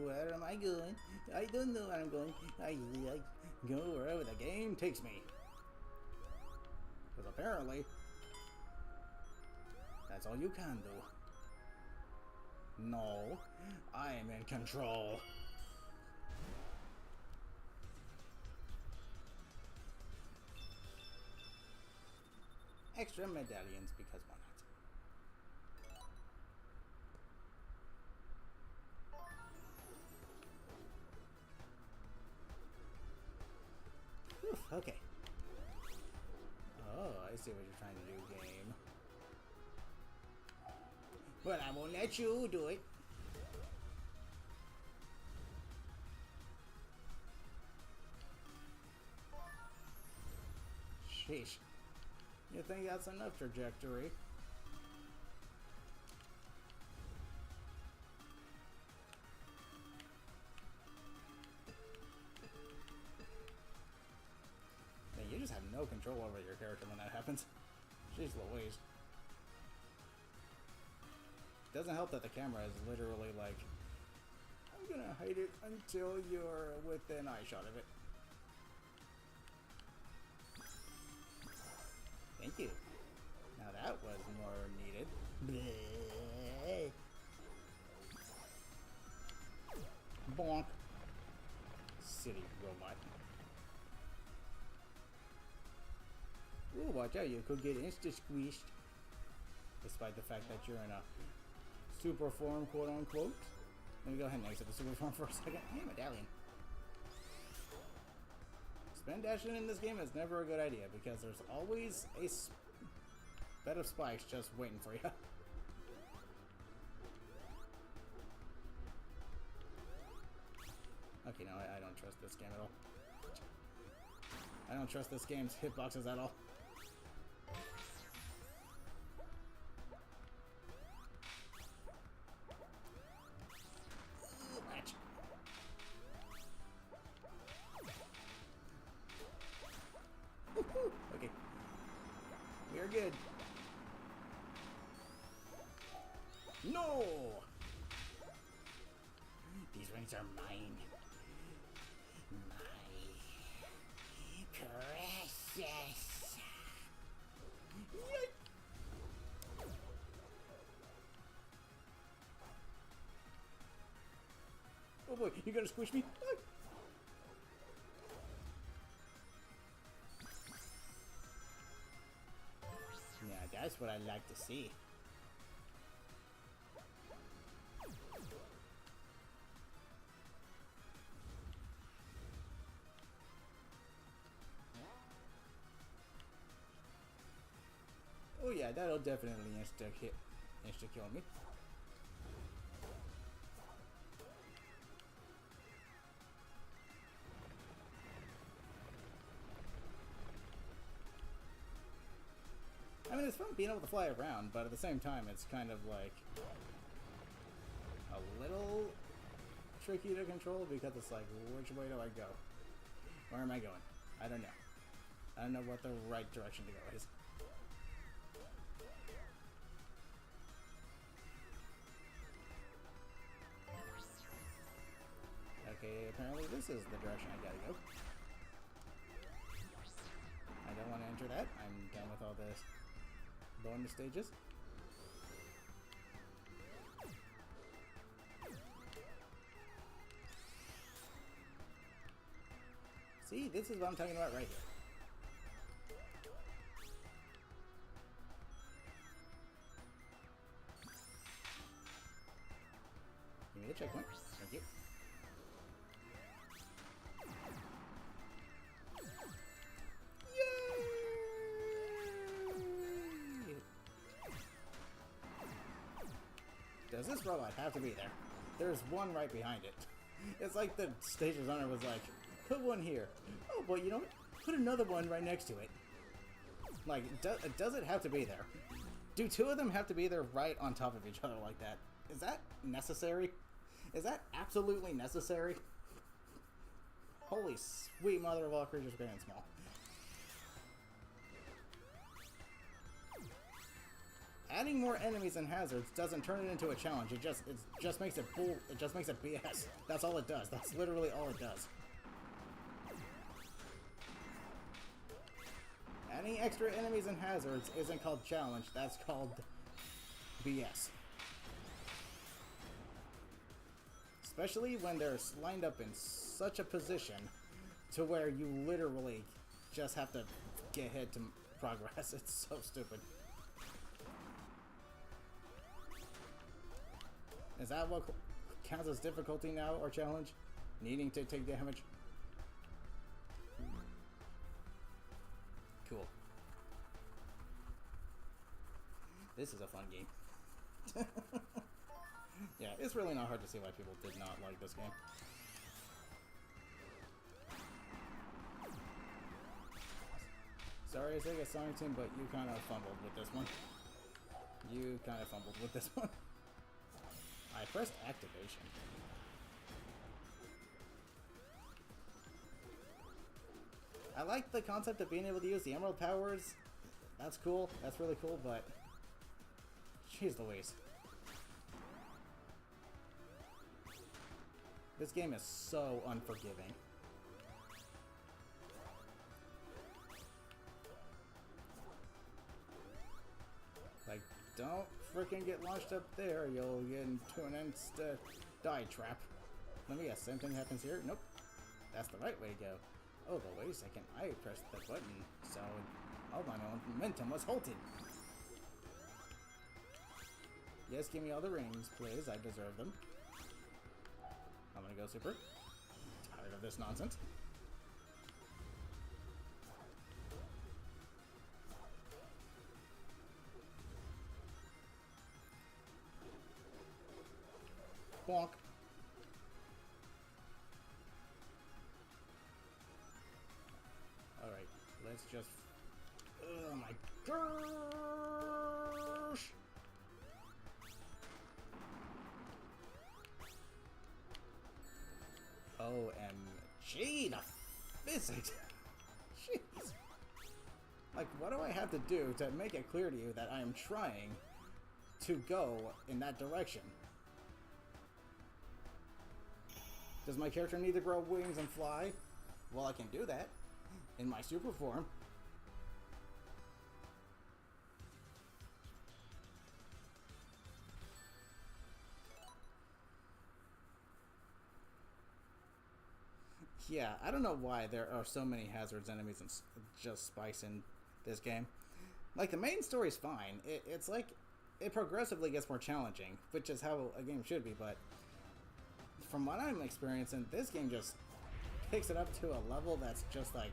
Speaker 1: Where am I going? I don't know where I'm going. I go wherever the game takes me. Because apparently, that's all you can do. No, I am in control. extra medallions because why not? Oof, okay. Oh, I see what you're trying to do, game. Well, I won't let you do it. Sheesh. You think that's enough trajectory? Man, you just have no control over your character when that happens. Jeez Louise. Doesn't help that the camera is literally like, I'm gonna hide it until you're within eyeshot of it. Thank you. Now that was more needed. Bleh. Bonk. City robot. Ooh, watch out, you could get insta-squeezed. Despite the fact that you're in a super form, quote unquote. Let me go ahead and exit the super form for a second. Hey, medallion. Spin dashing in this game is never a good idea because there's always a bed of spikes just waiting for you. Okay, no, I don't trust this game at all. I don't trust this game's hitboxes at all. Okay. We are good. No! These rings are mine. My precious. Yikes. Oh boy, you gonna squish me? Yeah, that's what I like to see. Oh yeah, that'll definitely insta-kill me. I mean, it's fun being able to fly around, but at the same time, it's kind of like a little tricky to control because it's like, which way do I go? Where am I going? I don't know. I don't know what the right direction to go is. Okay, apparently this is the direction I gotta go. I don't want to enter that. I'm done with all this bonus stages. See, this is what I'm talking about right here. Give me the checkpoint. Thank you. Does this robot have to be there? There's one right behind it. It's like the stage designer was like, put one here. Oh, but you know what? Put another one right next to it. Like, does it have to be there? Do two of them have to be there right on top of each other like that? Is that necessary? Is that absolutely necessary? Holy sweet mother of all creatures big and small. Adding more enemies and hazards doesn't turn it into a challenge. It just makes it bull. It just makes it BS. That's all it does. That's literally all it does. Adding extra enemies and hazards isn't called challenge. That's called BS. Especially when they're lined up in such a position to where you literally just have to get hit to progress. It's so stupid. Is that what counts as difficulty now, or challenge? Needing to take damage? Cool. This is a fun game. Yeah, it's really not hard to see why people did not like this game. Sorry, Sega Sonic Team, but you kind of fumbled with this one. I pressed activation. I like the concept of being able to use the emerald powers. That's cool. That's really cool, but jeez Louise. This game is so unforgiving. Like, don't freaking get launched up there. You'll get into an instant die trap. Let me guess, same thing happens here? Nope. That's the right way to go. Oh, but wait a second. I pressed the button, so all my momentum was halted. Yes, give me all the rings, please. I deserve them. I'm gonna go super. Tired of this nonsense. Bonk. Alright, let's just... Oh my gosh! OMG, the physics! Jeez. Like, what do I have to do to make it clear to you that I am trying to go in that direction? Does my character need to grow wings and fly? Well, I can do that in my super form. Yeah, I don't know why there are so many hazards, enemies, and just spikes in this game. Like, the main story's fine. It's like, it progressively gets more challenging, which is how a game should be, but from what I'm experiencing, this game just picks it up to a level that's just like,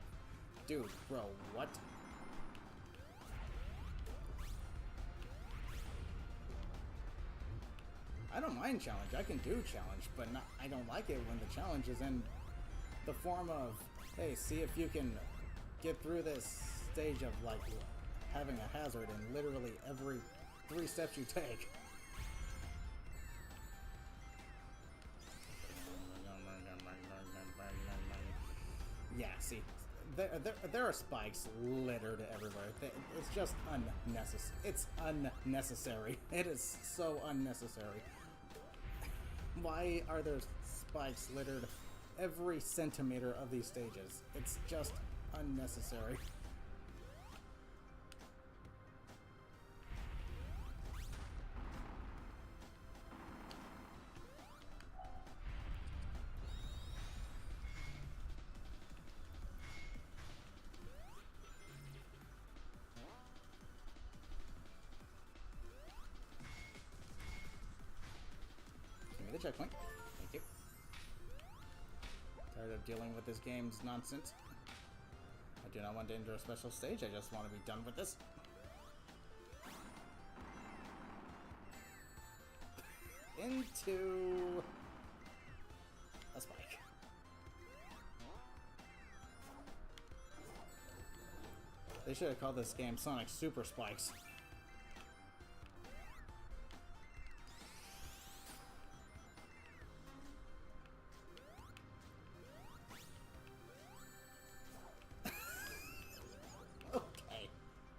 Speaker 1: dude, bro, what? I don't mind challenge. I can do challenge, but not, I don't like it when the challenge is in the form of, hey, see if you can get through this stage of, like, having a hazard in literally every 3 steps you take. Yeah, see, there are spikes littered everywhere. It's just unnecessary. It's unnecessary. It is so unnecessary. Why are there spikes littered every centimeter of these stages? It's just unnecessary. The checkpoint. Thank you. Tired of dealing with this game's nonsense. I do not want to enter a special stage. I just want to be done with this. Into a spike. They should have called this game Sonic Super Spikes.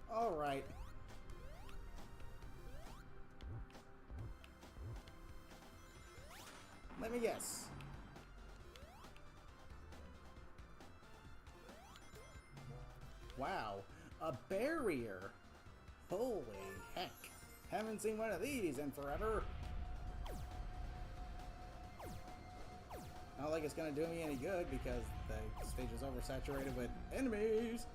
Speaker 1: Alright. Let me guess. Wow. A barrier. Holy heck. Haven't seen one of these in forever. Not like it's gonna do me any good because the stage is oversaturated with enemies.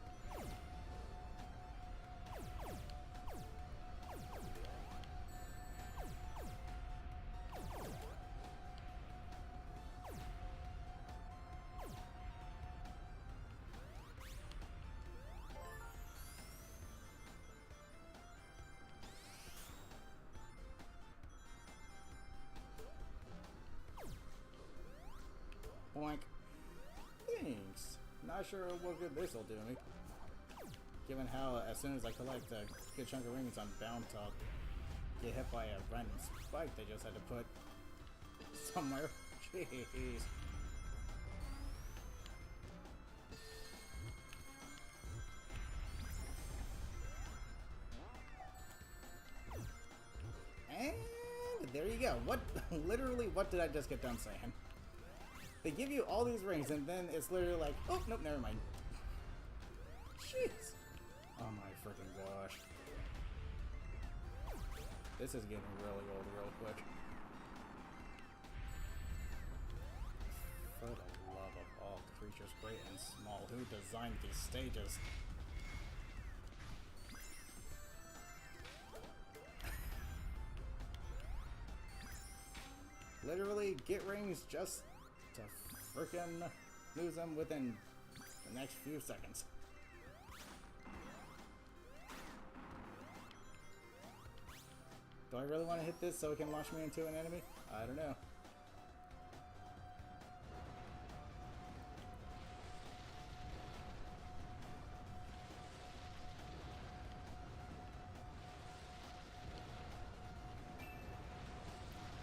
Speaker 1: Boink. Thanks. Not sure what good this will do me. Given how, as soon as I collect a good chunk of rings, I'm bound to get hit by a random spike they just had to put somewhere. Jeez. And there you go. What, literally, what did I just get done saying? They give you all these rings, and then it's literally like, oh, nope, never mind. Jeez. Oh my freaking gosh. This is getting really old real quick. For the love of all creatures great and small, who designed these stages? Literally, get rings just to frickin' lose them within the next few seconds. Do I really want to hit this so it can launch me into an enemy? I don't know.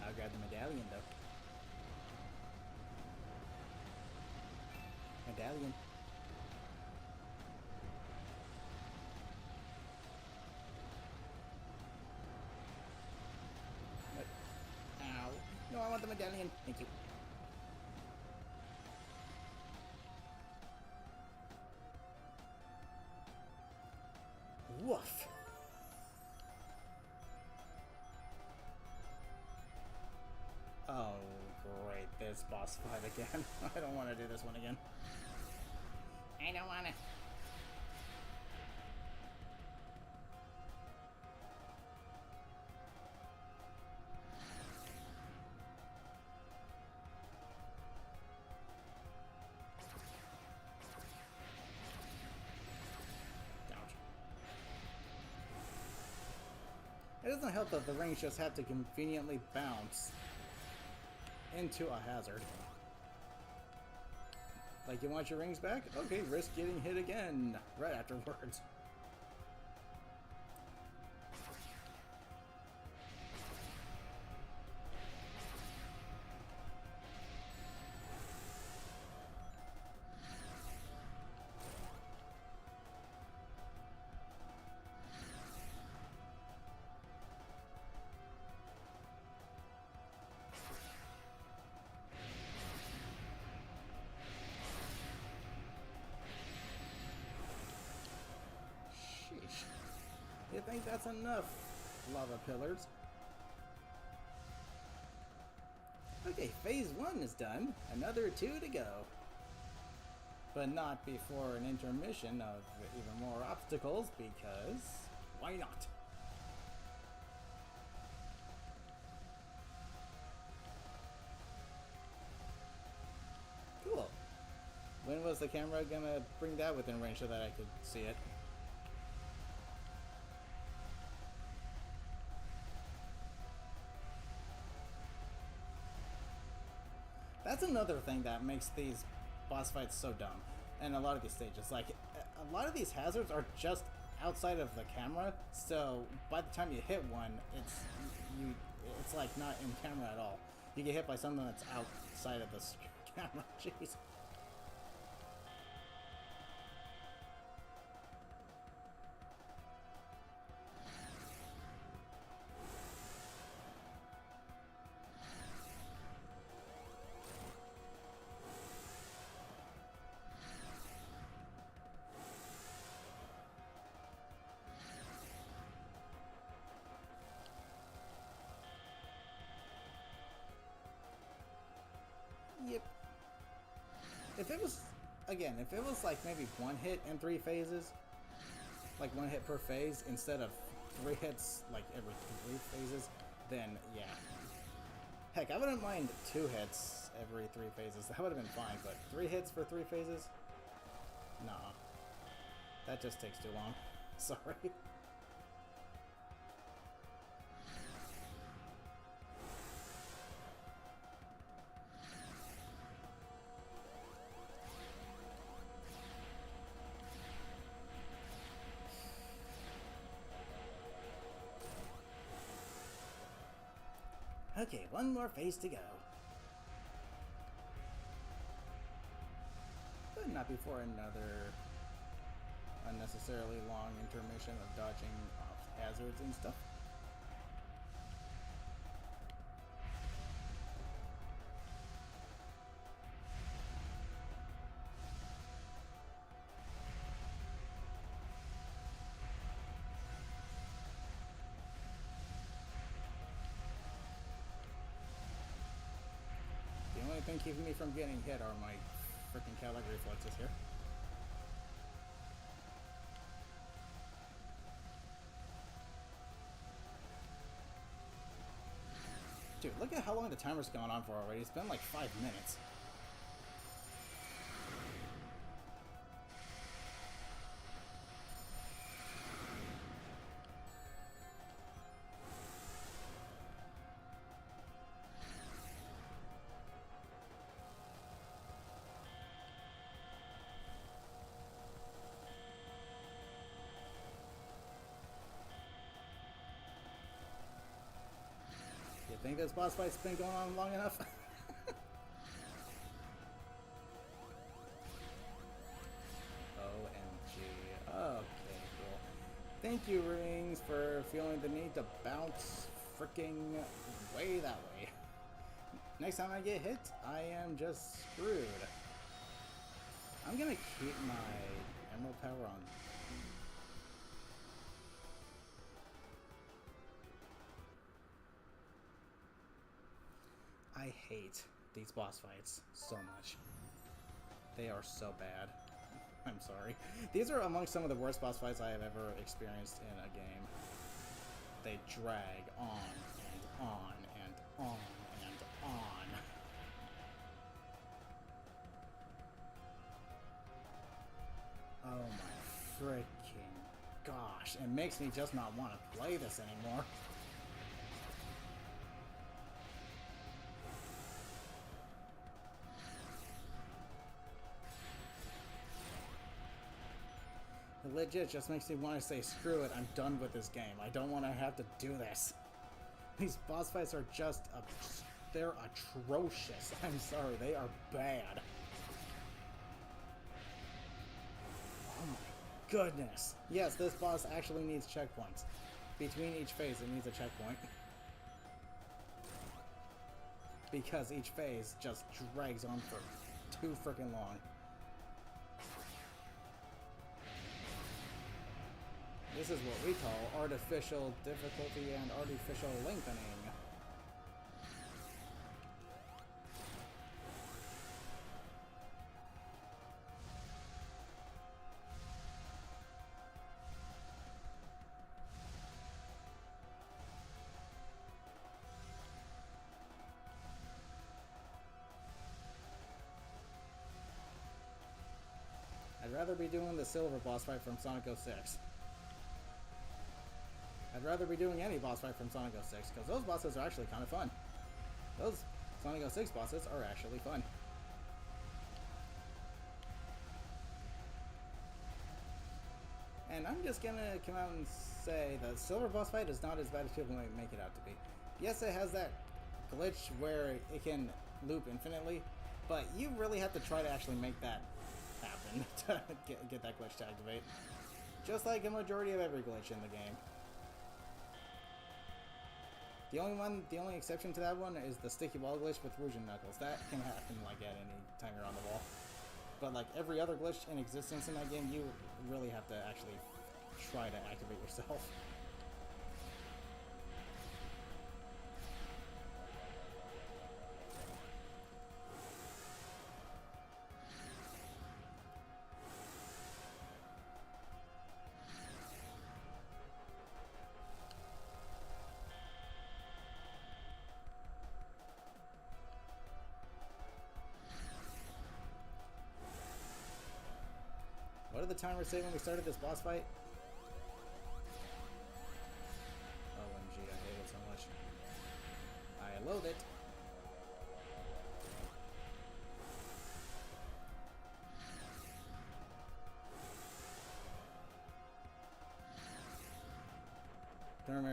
Speaker 1: I'll grab the medallion though. Medallion. Ow. No, I want the medallion. Thank you. Woof. Oh, great. This boss fight again. I don't want to do this one again. I don't want to. It doesn't help that the rings just have to conveniently bounce into a hazard. Like, you want your rings back? Okay, risk getting hit again right afterwards. You think that's enough, lava pillars? Okay, phase 1 is done. Another 2 to go. But not before an intermission of even more obstacles, because why not? Cool. When was the camera gonna bring that within range so that I could see it? That's another thing that makes these boss fights so dumb, and a lot of these stages. Like, a lot of these hazards are just outside of the camera, so by the time you hit one, it's like not in camera at all. You get hit by something that's outside of the camera. Jeez. Yep. If it was, again, if it was like maybe one hit in 3 phases, like one hit per phase instead of 3 hits like every 3 phases, then yeah. Heck, I wouldn't mind 2 hits every 3 phases. That would have been fine, but 3 hits for 3 phases? Nah. That just takes too long. Sorry. Okay, one more phase to go. But not before another unnecessarily long intermission of dodging off hazards and stuff. The only thing keeping me from getting hit are my freaking Cadillac reflexes here. Dude, look at how long the timer's gone on for already. It's been like 5 minutes. You think this boss fight's been going on long enough? OMG. Okay, cool. Thank you, Rings, for feeling the need to bounce freaking way that way. Next time I get hit, I am just screwed. I'm gonna keep my emerald power on. I hate these boss fights so much. They are so bad. I'm sorry. These are among some of the worst boss fights I have ever experienced in a game. They drag on and on and on and on. Oh my freaking gosh. It makes me just not want to play this anymore. It legit just makes me want to say, screw it, I'm done with this game. I don't want to have to do this. These boss fights are just, they're atrocious. I'm sorry, they are bad. Oh my goodness. Yes, this boss actually needs checkpoints. Between each phase, it needs a checkpoint. Because each phase just drags on for too freaking long. This is what we call artificial difficulty and artificial lengthening. I'd rather be doing the silver boss fight from Sonic 06. I'd rather be doing any boss fight from Sonic 06, because those bosses are actually kind of fun. Those Sonic 06 bosses are actually fun. And I'm just gonna come out and say the silver boss fight is not as bad as people might make it out to be. Yes, it has that glitch where it can loop infinitely, but you really have to try to actually make that happen to get that glitch to activate. Just like a majority of every glitch in the game. The only exception to that one is the sticky wall glitch with Rouge and Knuckles. That can happen like at any time you're on the wall. But like every other glitch in existence in that game, you really have to actually try to activate yourself. What did the timer say when we started this boss fight? OMG, I hate it so much. I loathe it.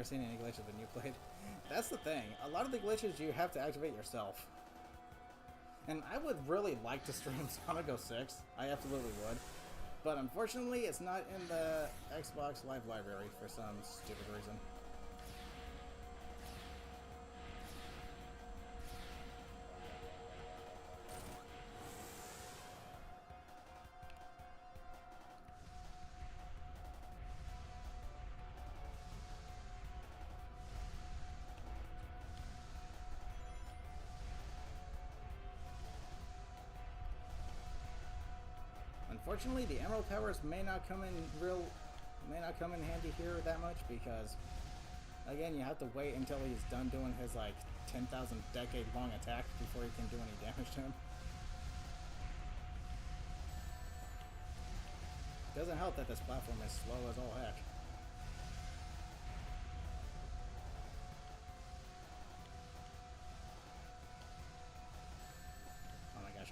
Speaker 1: seen any glitches when you played. That's the thing. A lot of the glitches you have to activate yourself. And I would really like to stream Sonic 06. I absolutely would. But unfortunately, it's not in the Xbox Live Library for some stupid reason. Unfortunately, the Emerald Towers may not come in handy here that much because, again, you have to wait until he's done doing his like 10,000 decade long attack before you can do any damage to him. Doesn't help that this platform is slow as all heck.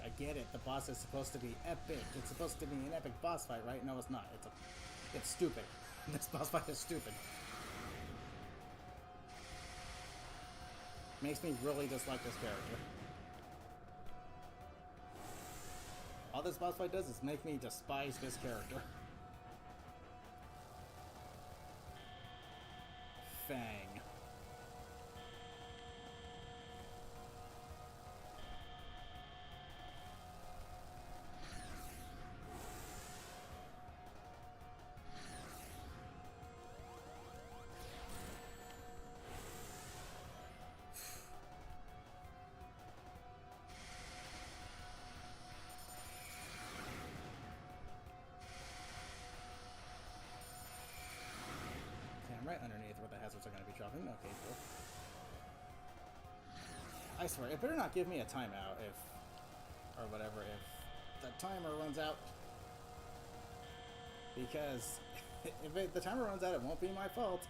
Speaker 1: I get it. The boss is supposed to be epic. It's supposed to be an epic boss fight, right? No, it's not. It's stupid. This boss fight is stupid. Makes me really dislike this character. All this boss fight does is make me despise this character. Fang. Right underneath where the hazards are going to be dropping. Okay, cool. I swear, it better not give me a timeout or whatever, if the timer runs out. Because if the timer runs out, it won't be my fault.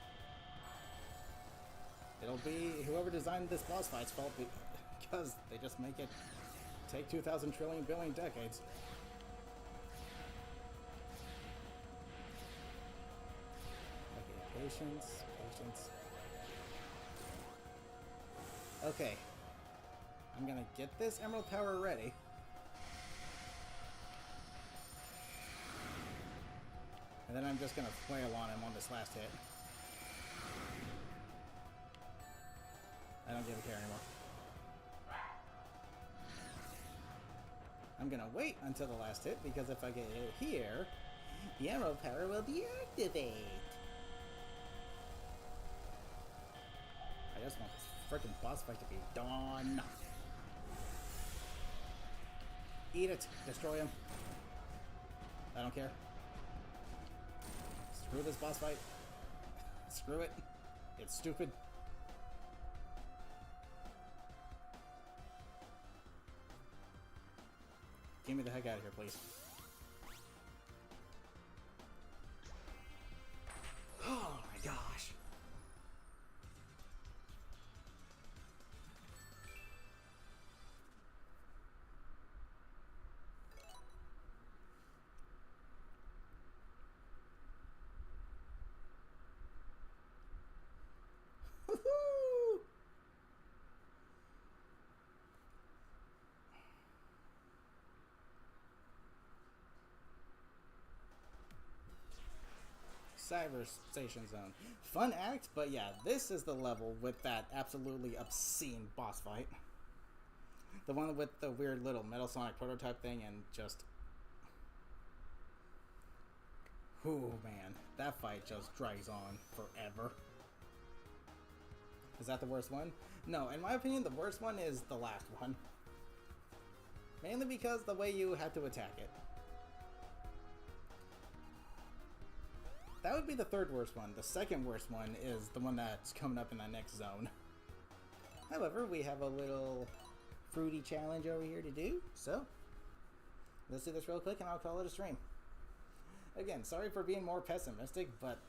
Speaker 1: It'll be whoever designed this boss fight's fault because they just make it take 2,000 trillion billion decades. Patience. Okay. I'm gonna get this Emerald Tower ready. And then I'm just gonna flail on him on this last hit. I don't give a care anymore. I'm gonna wait until the last hit because if I get hit here, the Emerald Tower will deactivate. I just want this freaking boss fight to be done. Eat it. Destroy him. I don't care. Screw this boss fight. Screw it. It's stupid. Get me the heck out of here, please. Oh my gosh. Cyber Station Zone. Fun act, but yeah, this is the level with that absolutely obscene boss fight. The one with the weird little Metal Sonic prototype thing and just... Ooh, man. That fight just drags on forever. Is that the worst one? No, in my opinion, the worst one is the last one. Mainly because the way you had to attack it. That would be the third worst one. The second worst one is the one that's coming up in the next zone. However, we have a little fruity challenge over here to do, so let's do this real quick and I'll call it a stream. Again, sorry for being more pessimistic, but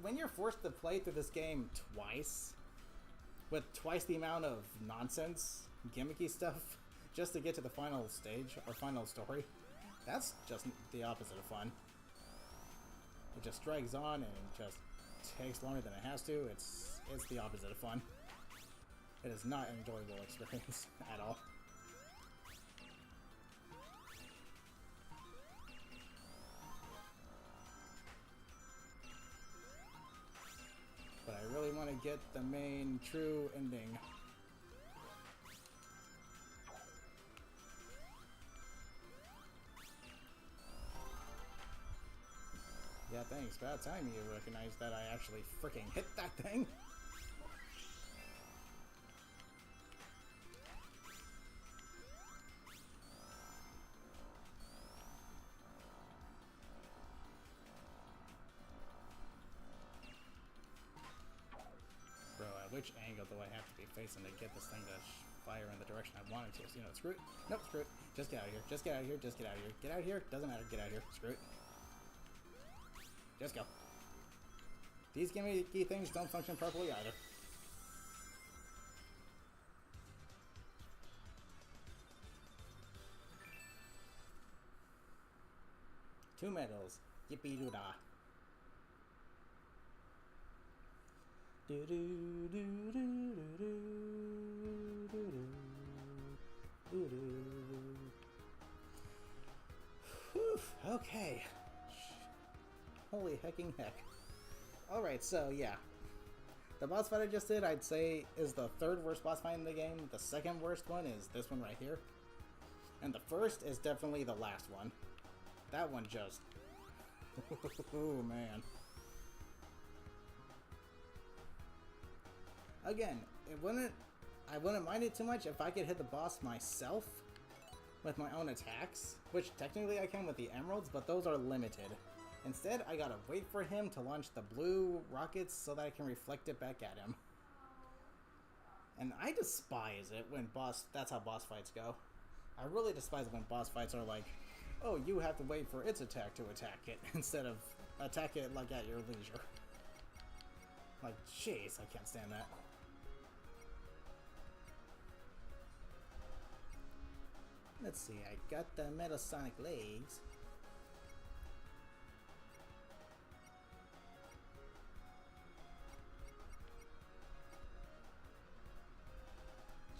Speaker 1: when you're forced to play through this game twice, with twice the amount of nonsense, gimmicky stuff, just to get to the final stage or final story, that's just the opposite of fun. It just drags on and just takes longer than it has to, it's the opposite of fun. It is not an enjoyable experience at all. But I really want to get the main true ending. Yeah, thanks. About time you recognize that I actually freaking hit that thing. Bro, at which angle do I have to be facing to get this thing to fire in the direction I want it to? So, you know, screw it. Nope, screw it. Just get out of here. Just get out of here. Just get out of here. Get out of here. Doesn't matter. Get out of here. Screw it. Just go. These gimmicky things don't function properly either. Two medals. Yippee doo dah. Do do do do do do do do. Whew, okay. Holy hecking heck. Alright, so yeah. The boss fight I just did, I'd say, is the third worst boss fight in the game. The second worst one is this one right here. And the first is definitely the last one. That one just... oh, man. Again, I wouldn't mind it too much if I could hit the boss myself with my own attacks, which technically I can with the emeralds, but those are limited. Instead, I gotta wait for him to launch the blue rockets so that I can reflect it back at him. And I despise it when that's how boss fights go. I really despise it when boss fights are like, oh, you have to wait for its attack to attack it, instead of attack it like at your leisure. Like, jeez, I can't stand that. Let's see, I got the Metal Sonic legs.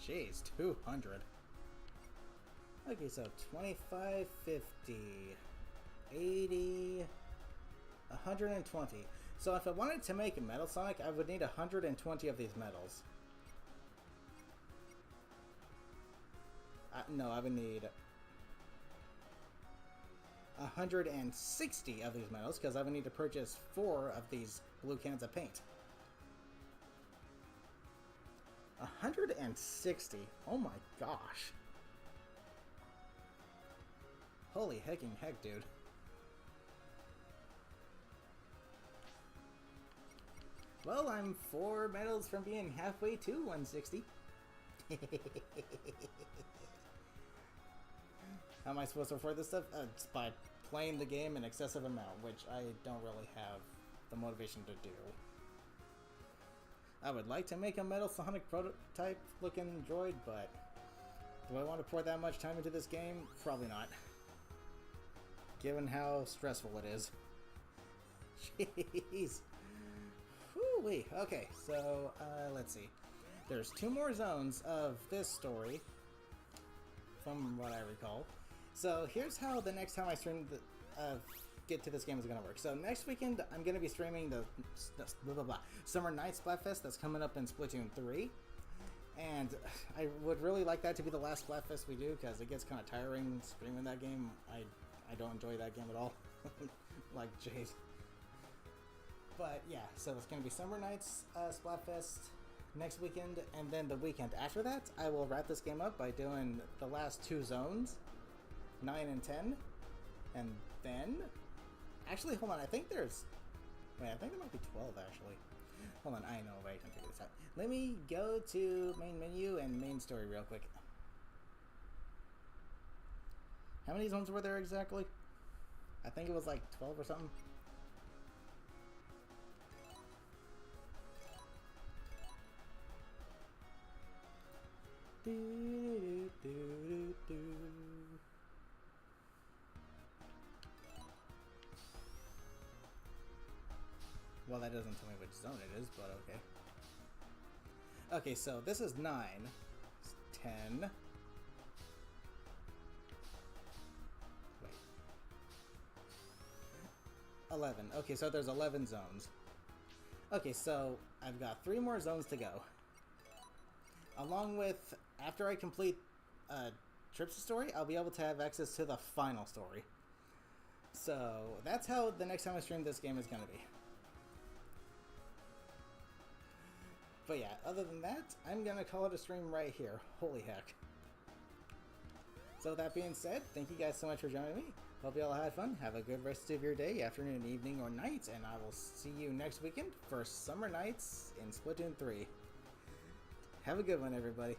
Speaker 1: Jeez, 200. Okay, so 25, 50, 80, 120. So if I wanted to make a Metal Sonic, I would need 120 of these medals. No, I would need 160 of these medals, because I would need to purchase 4 of these blue cans of paint. 160? Oh my gosh. Holy hecking heck, dude. Well, I'm 4 medals from being halfway to 160. How am I supposed to afford this stuff? It's by playing the game an excessive amount, which I don't really have the motivation to do. I would like to make a Metal Sonic prototype looking droid, but do I want to pour that much time into this game? Probably not. Given how stressful it is. Jeez. Whew-wee. Okay, so let's see. There's 2 more zones of this story, from what I recall. So here's how the next time I stream get to this game is going to work. So next weekend, I'm going to be streaming the Summer Night Splatfest that's coming up in Splatoon 3. And I would really like that to be the last Splatfest we do, because it gets kind of tiring streaming that game. I don't enjoy that game at all. Like, jeez. But yeah, so it's going to be Summer Nights Splatfest next weekend, and then the weekend after that, I will wrap this game up by doing the last 2 zones, 9 and 10, and then... Actually, hold on, I think there's... Wait, I think there might be 12, actually. Hold on, I know, wait, I can figure this out. Let me go to main menu and main story real quick. How many zones were there exactly? I think it was like 12 or something. Well, that doesn't doesn't tell me which zone it is, but okay. Okay, so this is 9. It's 10. Wait. 11. Okay, so there's 11 zones. Okay, so I've got 3 more zones to go. Along with, after I complete Trips' story, I'll be able to have access to the final story. So that's how the next time I stream this game is going to be. But yeah, other than that, I'm going to call it a stream right here. Holy heck. So that being said, thank you guys so much for joining me. Hope you all had fun. Have a good rest of your day, afternoon, evening, or night, and I will see you next weekend for Summer Nights in Splatoon 3. Have a good one, everybody.